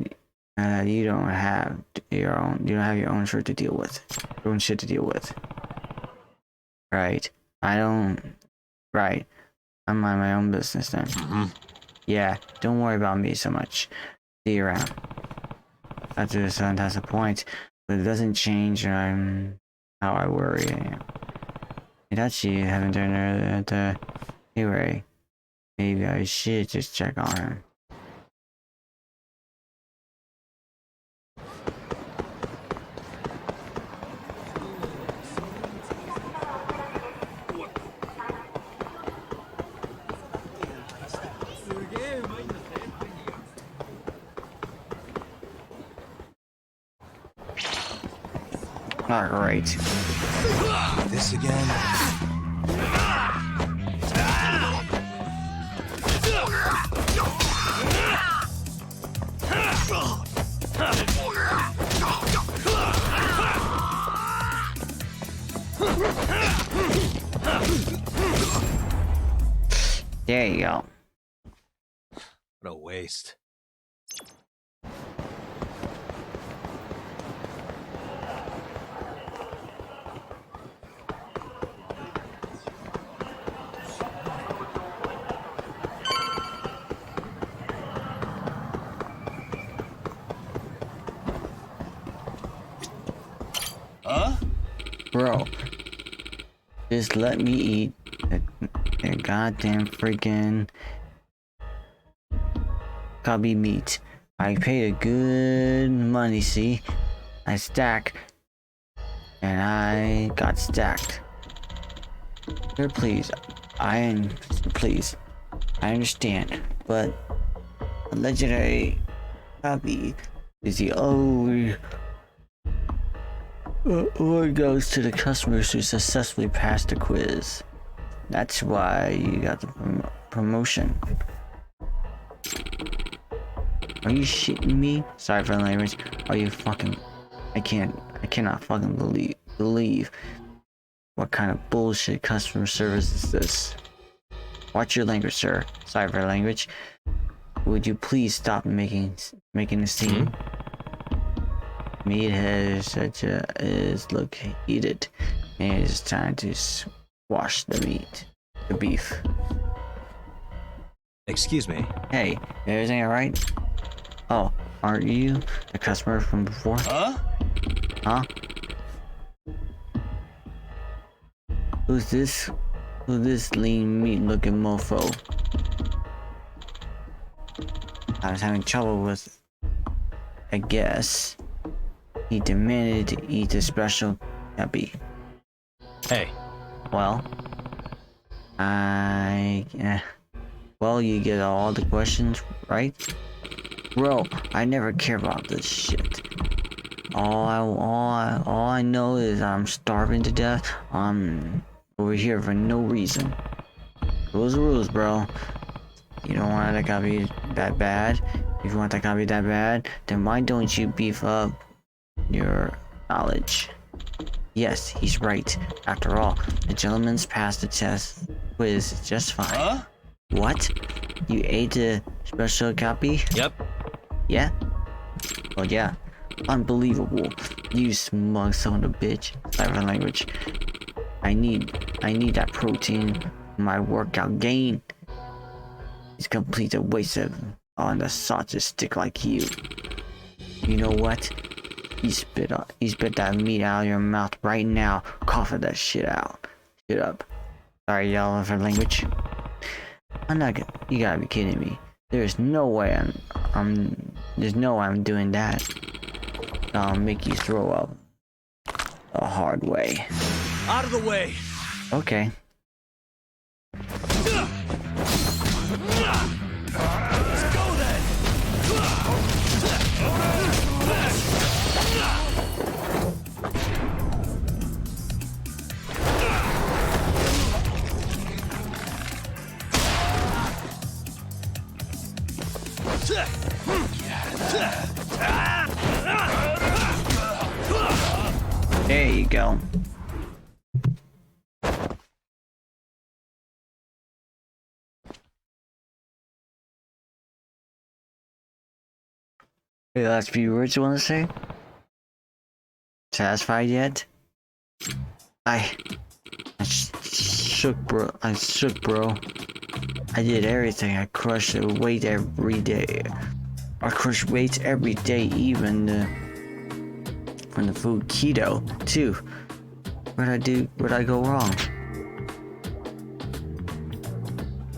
you don't have your own shit to deal with. Your own shit to deal with. Right. I don't. Right. I mind my own business then. Yeah, don't worry about me so much. See you around. That's a fantastic point, but it doesn't change how I worry I am. Itachi haven't done it anyway. Maybe I should just check on him. Alright. This again? There you go. What a waste. Bro, just let me eat the goddamn freaking cubby meat. I paid a good money, see? I stack, and I got stacked. Here, please, please, I understand, but a legendary cubby is the only award goes to the customers who successfully passed the quiz. That's why you got the promotion. Are you shitting me? Sorry for the language. Are you fucking? I cannot fucking believe. What kind of bullshit customer service is this? Watch your language, sir. Sorry for the language. Would you please stop making a scene? Meathead is located, and it is time to wash the beef. Excuse me. Hey, everything alright? Oh, aren't you the customer from before? Huh? Who's this lean meat looking mofo? I was having trouble with, I guess. He demanded to eat a special cubby. Hey. Well, well, you get all the questions right? Bro, I never care about this shit. All I know is I'm starving to death. I'm over here for no reason. Rules are rules, bro. You don't want that copy that bad. If you want that copy that bad, then why don't you beef up your knowledge? Yes, he's right. After all, the gentleman's passed the test quiz just fine. Huh? What? You ate the special copy? Yep. Yeah? Well, yeah. Unbelievable. You smug son of a bitch. Cyber language. I need that protein for my workout gain. It's complete a waste of on the sausage stick like you. You know what? You spit that meat out of your mouth right now. Cough that shit out. Shut up. Sorry, y'all, for language. I'm not gonna. You gotta be kidding me. There's no way there's no way I'm doing that. I'll make you throw up a hard way. Out of the way. Okay. Let's go then. There you go. Any last few words you want to say? Satisfied yet? I shook, bro. I shook, bro. I did everything. I crushed the weight every day. I crush weights every day, even from the food keto too. Where'd I go wrong?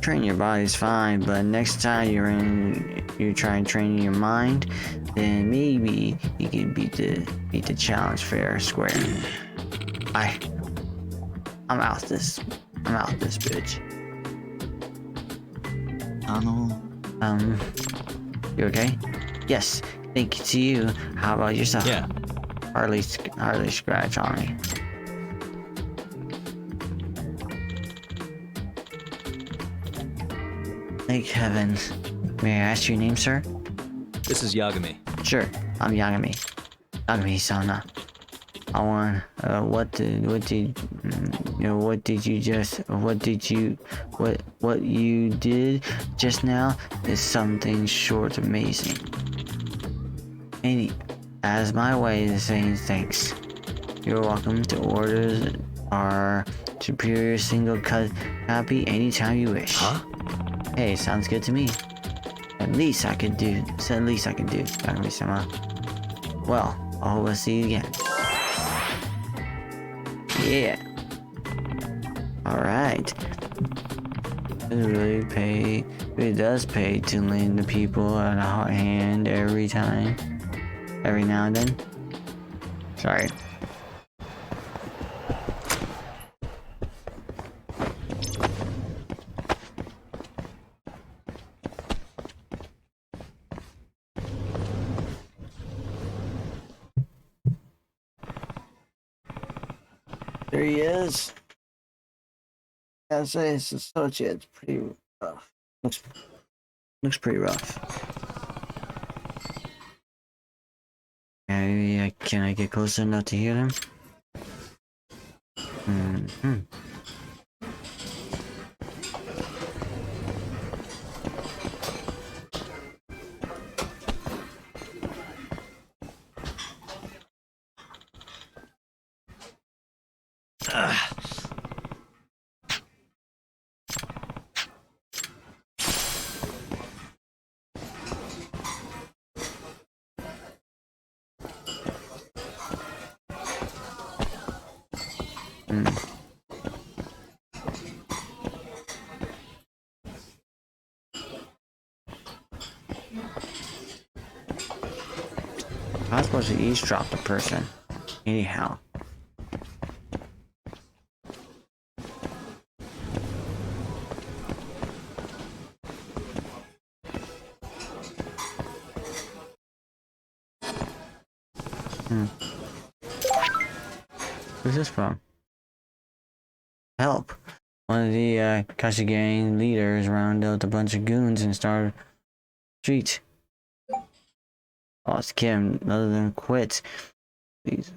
Train your body's fine, but next time you try and train your mind, then maybe you can beat the challenge fair or square. I'm out this bitch. You okay? Yes, thank you to you. How about yourself? Yeah. Hardly scratch on me. Thank heaven. May I ask your name, sir? This is Yagami. Sure, I'm Yagami. Yagami-sana. I want, what you did just now is something short of amazing. As my way of saying thanks. You're welcome to order our superior single cut copy anytime you wish. Huh? Hey, sounds good to me. At least I can do, Yagami-sama. Well, I hope I see you again. Yeah. Alright. It really does pay to lend the people a hand every now and then. Sorry. There he is. I'd say his associate's pretty rough. Looks pretty rough. Can I get closer enough to hear him? I'm supposed to eavesdrop the person. Anyhow. Who's this from? Help. One of the Kashi gang leaders rounded up a bunch of goons and started street. Oh, it's Kim. None of them quit. Please.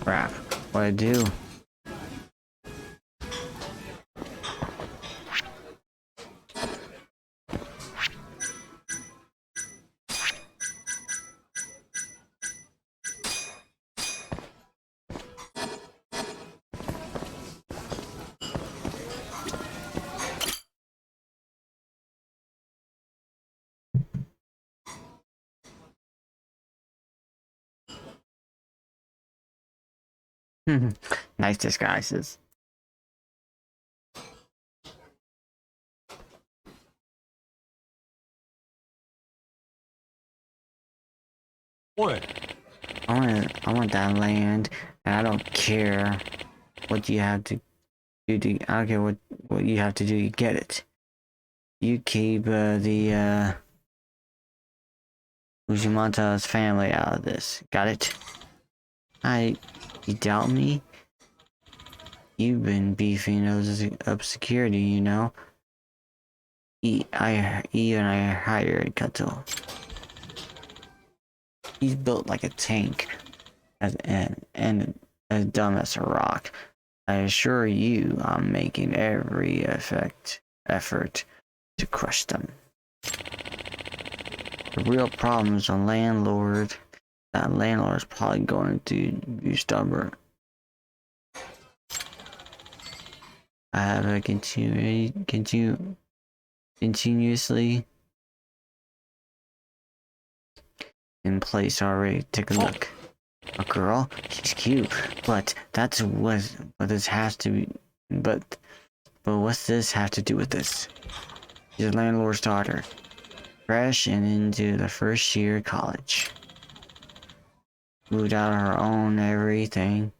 Crap. What'd I do? Nice disguises. What? I want that land, and I don't care what you have to do. I don't care what you have to do to get it. You keep the Ujimanta's family out of this. Got it? You doubt me? You've been beefing those up security, you know? I hired Kato. He's built like a tank, and as dumb as a rock. I assure you, I'm making every effort to crush them. The real problem is the landlord. That landlord is probably going to be stubborn. I have a continuously in place already. Take a look. A girl? She's cute, but that's what this has to be. But what's this have to do with this? She's a landlord's daughter, fresh and into the first year of college. Moved out of her own everything.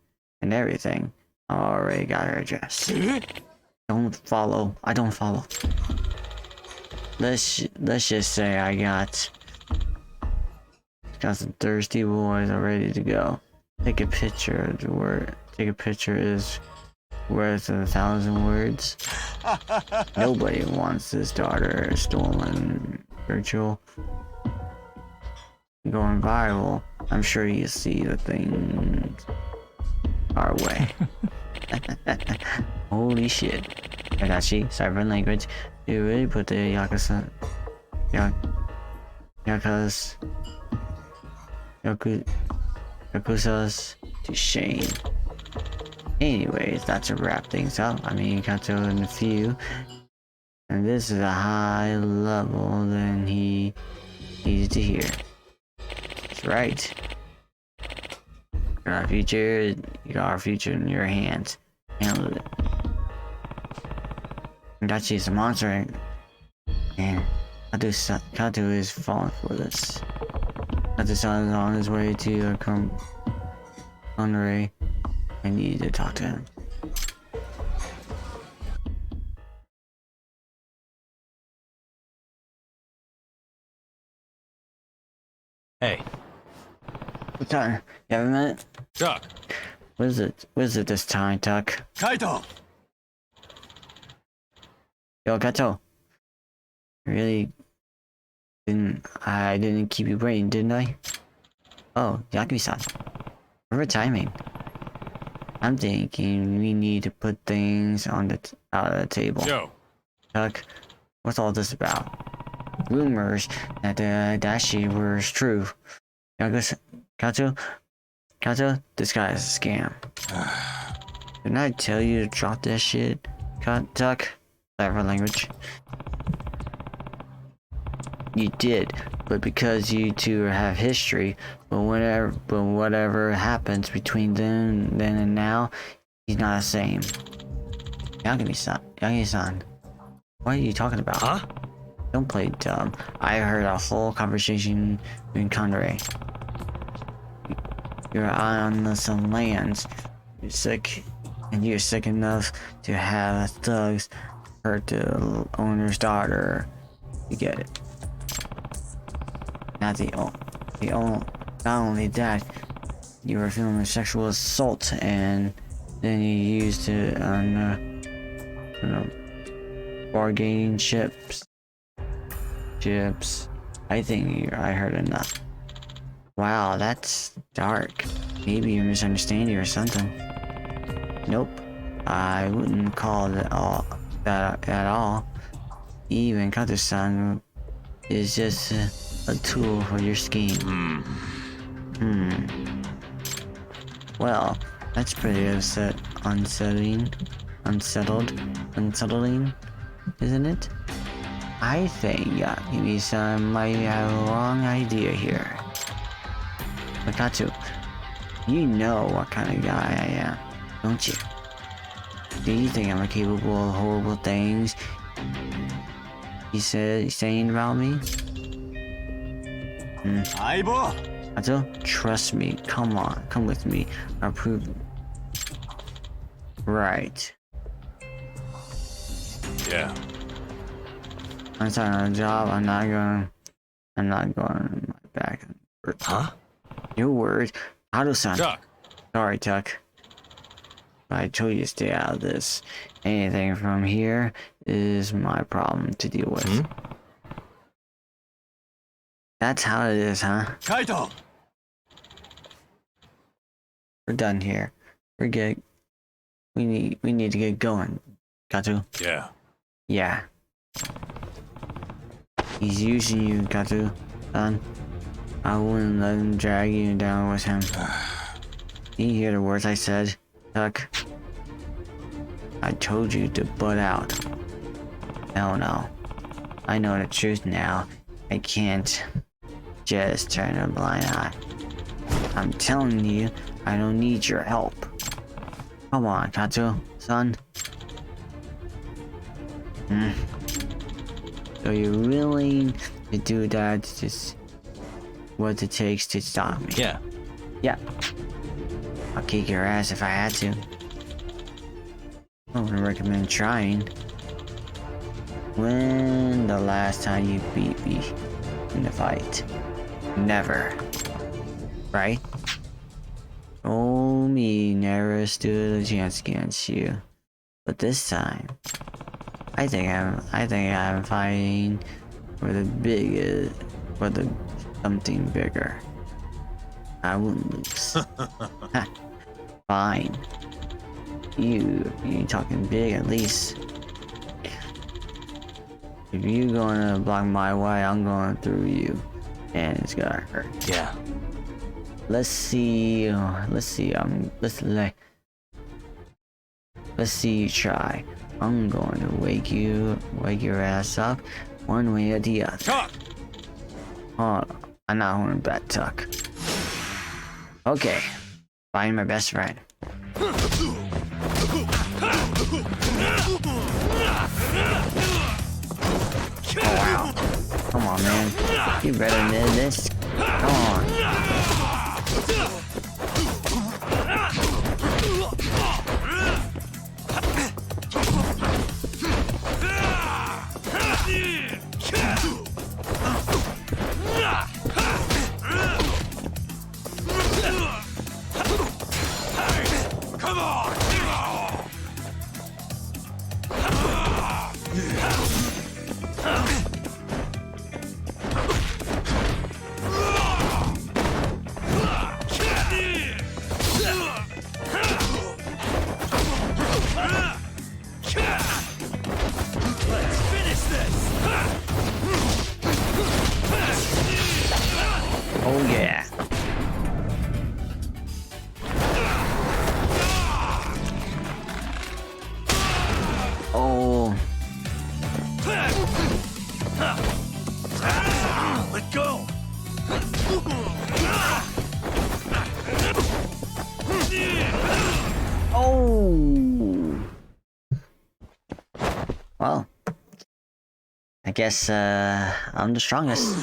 Already got her address. Don't follow. I don't follow. Let's just say I got some thirsty boys all ready to go. Take a picture. Take a picture is worth 1,000 words. Nobody wants this daughter stolen virtual. Going viral. I'm sure you see the things our way. Holy shit. Adachi, cyber language. You really put the Yakuzas to shame. Anyways, that's a wrap things up. I mean, you got to in a few. And this is a high level than he needed to hear. That's right. You got our future in your hands. Handle it. Dachi is a monster, and Kato is falling for this. Kato-san is on his way to Conray. I need to talk to him. Hey. What's time? You have a minute? Chuck. What is it this time, Tuck? Kaito! Yo, Kato. I didn't keep you waiting, didn't I? Oh, Yakubi-san. Perfect timing. I'm thinking we need to put things on out of the table. Joe. Tuck, what's all this about? Rumors that the Dashi was true. Kato, this guy is a scam. Didn't I tell you to drop that shit? Tuck, whatever language. You did, but because you two have history, but whatever happens between then and now, he's not the same. Yagi-san, what are you talking about? Huh? Don't play dumb. I heard a whole conversation in Conray. You're on some lands. You're sick enough to have thugs hurt the owner's daughter. You get it. Not only that, you were filming sexual assault and then you used it on bargaining chips. I think I heard enough. Wow, that's dark. Maybe you're misunderstanding or something. Nope, I wouldn't call it that at all. Even Kato-san is just a tool for your scheme. Well, that's pretty unsettling, isn't it? I think Yakubi-san might have a wrong idea here. Makatsu, you know what kind of guy I am, don't you? Do you think I'm capable of horrible things he's saying about me? Kato, trust me. Come on, come with me. I'll prove it. Right. Yeah. I'm starting on a job. I'm not going my back. Huh? Your word. Kato-san. Chuck. Sorry, Tuck. I told you to stay out of this. Anything from here is my problem to deal with. That's how it is, huh? Kaito! We're done here. We're good. We need to get going. Kato. Yeah. Yeah. He's using you, Kato. son. I wouldn't let him drag you down with him. Did you hear the words I said, Tuck? I told you to butt out. No. I know the truth now. I can't just turn a blind eye. I'm telling you, I don't need your help. Come on, Kato, son. So you're willing to do that, just what it takes to stop me? Yeah. Yeah. I'll kick your ass if I had to. I would recommend trying. When the last time you beat me in the fight? Never. Right? Oh, me never stood a chance against you. But this time, I think I'm fighting for the something bigger. I wouldn't lose. Fine. You talking big at least. If you gonna block my way, I'm going through you, and it's gonna hurt. Yeah. Let's see you try. I'm going to wake your ass up one way or the other. Tuck! Oh, I'm not holding back, Tuck. Okay, find my best friend. Oh wow. Come on, man. You better than this. Come on. Come on! Oh yeah. Oh. Let go! Oh. Well, I guess I'm the strongest.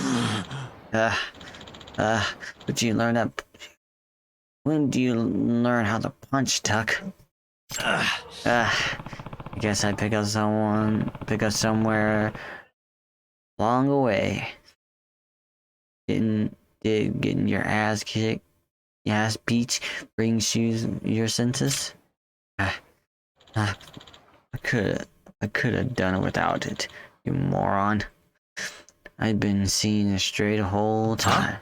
But you learn that. When do you learn how to punch, Tuck? I guess I pick up somewhere along the way. Getting your ass kicked, your ass beat, brings you your senses. I could have done it without it, you moron. I've been seeing it straight the whole time.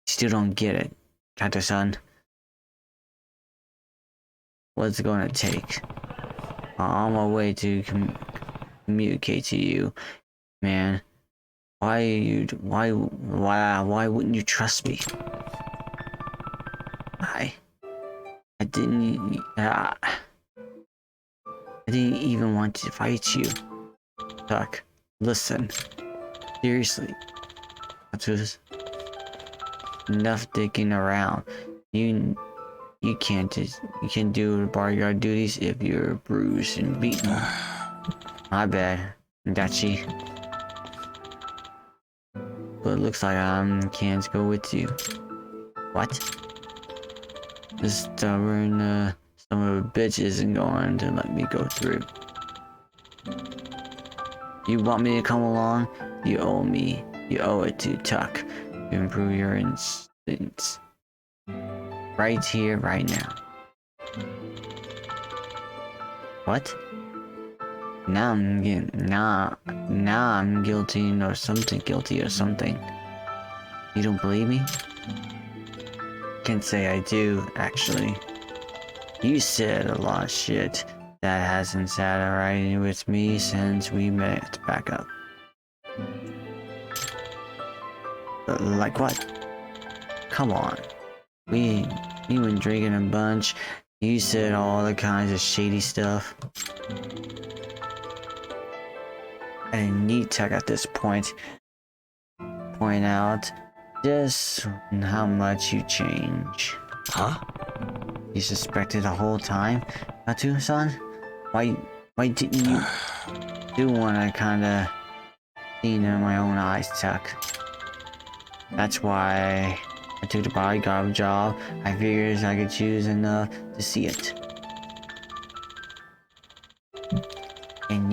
Still don't get it, Kato-san. What's it gonna take? I'm on my way to communicate to you, man. Why wouldn't you trust me? I didn't even want to fight you. Tuck, listen. Seriously. That's enough dicking around. You can't do bodyguard duties if you're bruised and beaten. My bad, Dachi. But it looks like I can't go with you. What? This stubborn son of a bitch isn't going to let me go through. You want me to come along? You owe me. You owe it to Tuck to improve your instincts. Right here, right now. What? Now I'm guilty or something. You don't believe me? Can't say I do, actually. You said a lot of shit that hasn't sat right with me since we met back up. Like what? Come on. You been drinking a bunch. You said all the kinds of shady stuff. I need to at this point point out just how much you change. Huh? You suspected the whole time, Katu-san? Why didn't you do one I kinda seen in my own eyes, Tuck? That's why I took the bodyguard job. I figured I could choose enough to see it. And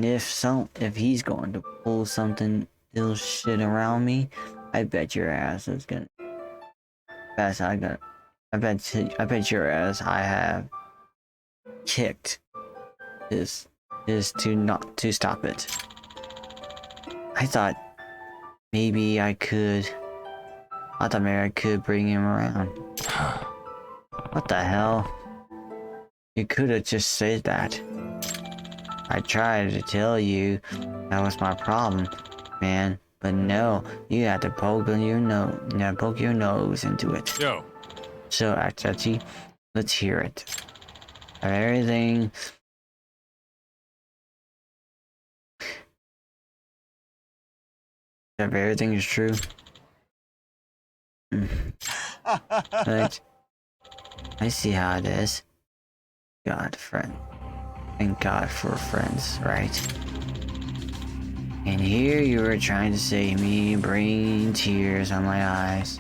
if he's going to pull something ill shit around me, I bet your ass is gonna. I bet your ass I have kicked this to stop it. I thought maybe I could bring him around. What the hell? You could have just said that. I tried to tell you that was my problem, man, but no, you had to poke your nose into it. Yo. So, Achachi, let's hear it. Everything is true. But I see how it is. Thank God for friends, right? And here you were trying to save me, bringing tears on my eyes.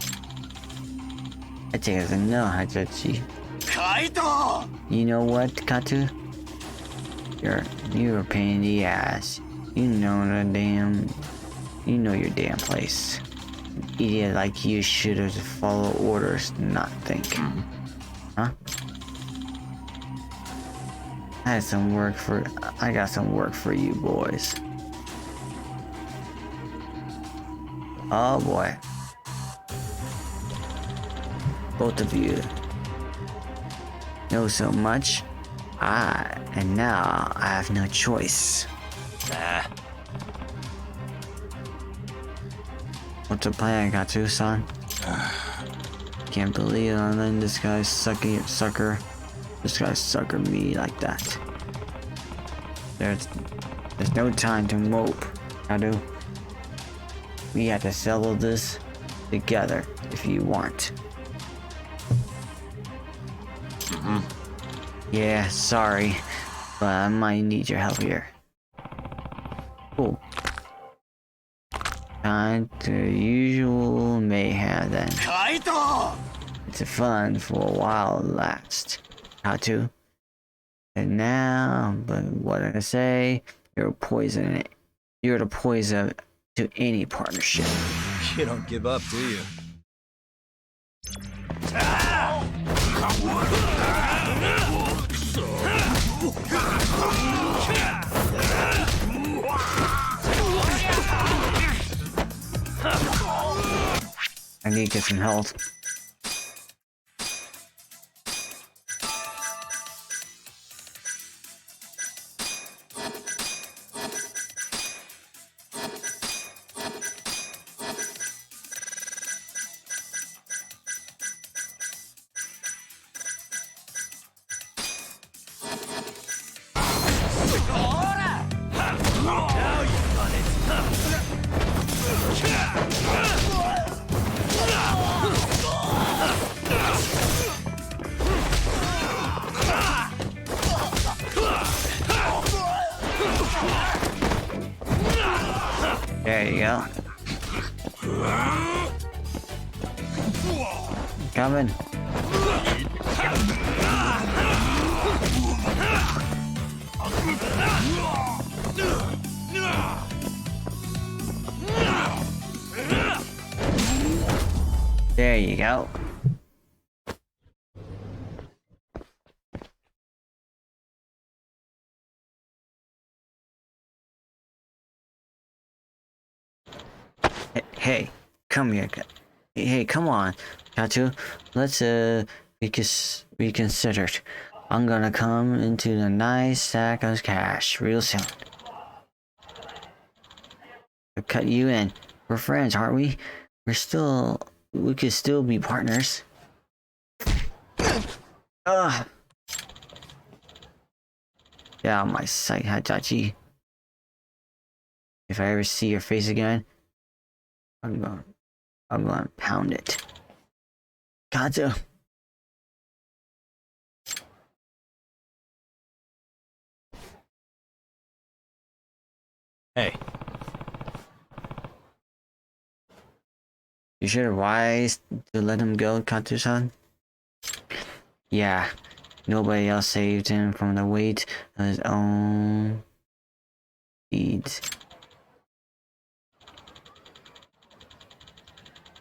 I take it as a no, Hajachi. Kaito! You know what, Katu? You're a pain in the ass. You know your damn place. An idiot like you should have followed orders, not think. Huh? I got some work for you boys. Oh boy. Both of you know so much. And now I have no choice. What's the plan, Katsu-san? Can't believe I'm letting this guy sucker me like that. There's no time to mope, Kadu. We have to settle this together if you want. Yeah, sorry, but I might need your help here. Cool. Time to usual mayhem then. It's fun for a while last. How to? And now, but what did I say? You're the poison to any partnership. You don't give up, do you? I need to get some health. There you go. Coming. There you go. Hey, come here. Hey, come on, Katu. Let's reconsider. I'm gonna come into the nice sack of cash real soon. I'll cut you in. We're friends, aren't we? we could still be partners. Ugh. Yeah, my sight, Hajachi. If I ever see your face again, I'm gonna pound it. Kazu. Hey, You sure wise to let him go, Katsu-san? Yeah, nobody else saved him from the weight of his own deeds.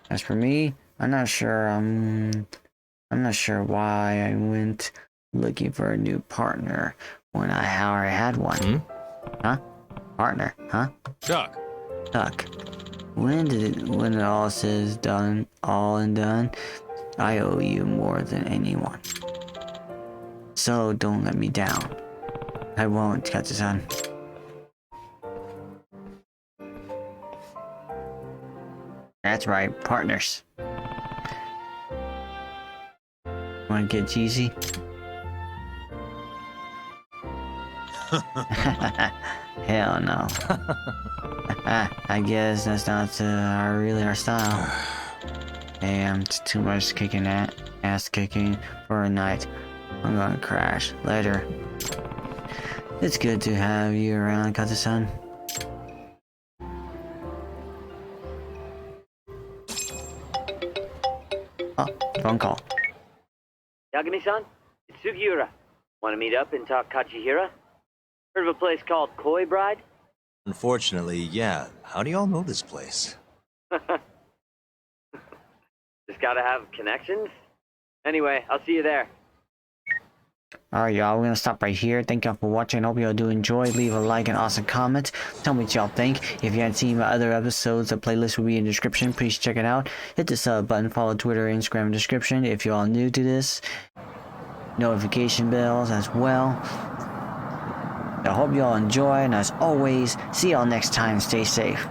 As for me, I'm not sure why I went looking for a new partner when I already had one. Huh? Partner, huh? Chuck, Tuck. When it all says done, all and done, I owe you more than anyone. So don't let me down. I won't, Katsu-san. That's right, partners. Wanna get cheesy? Hell no. I guess that's not really our style. Hey, I'm too much ass kicking for a night. I'm gonna crash later. It's good to have you around, Katsu-san. Oh, phone call. Yagami-san, it's Sugiura. Want to meet up and talk Kachihira? Heard of a place called Koi Bride? unfortunately, yeah. How do y'all know this place? Just gotta have connections? Anyway, I'll see you there. Alright, y'all, we're gonna stop right here. Thank y'all for watching. Hope y'all do enjoy. Leave a like and awesome comment. Tell me what y'all think. If you haven't seen my other episodes, the playlist will be in the description. Please check it out. Hit the sub button. Follow Twitter, Instagram, description. If you're all new to this, notification bells as well. I hope y'all enjoy, and as always, see y'all next time. Stay safe.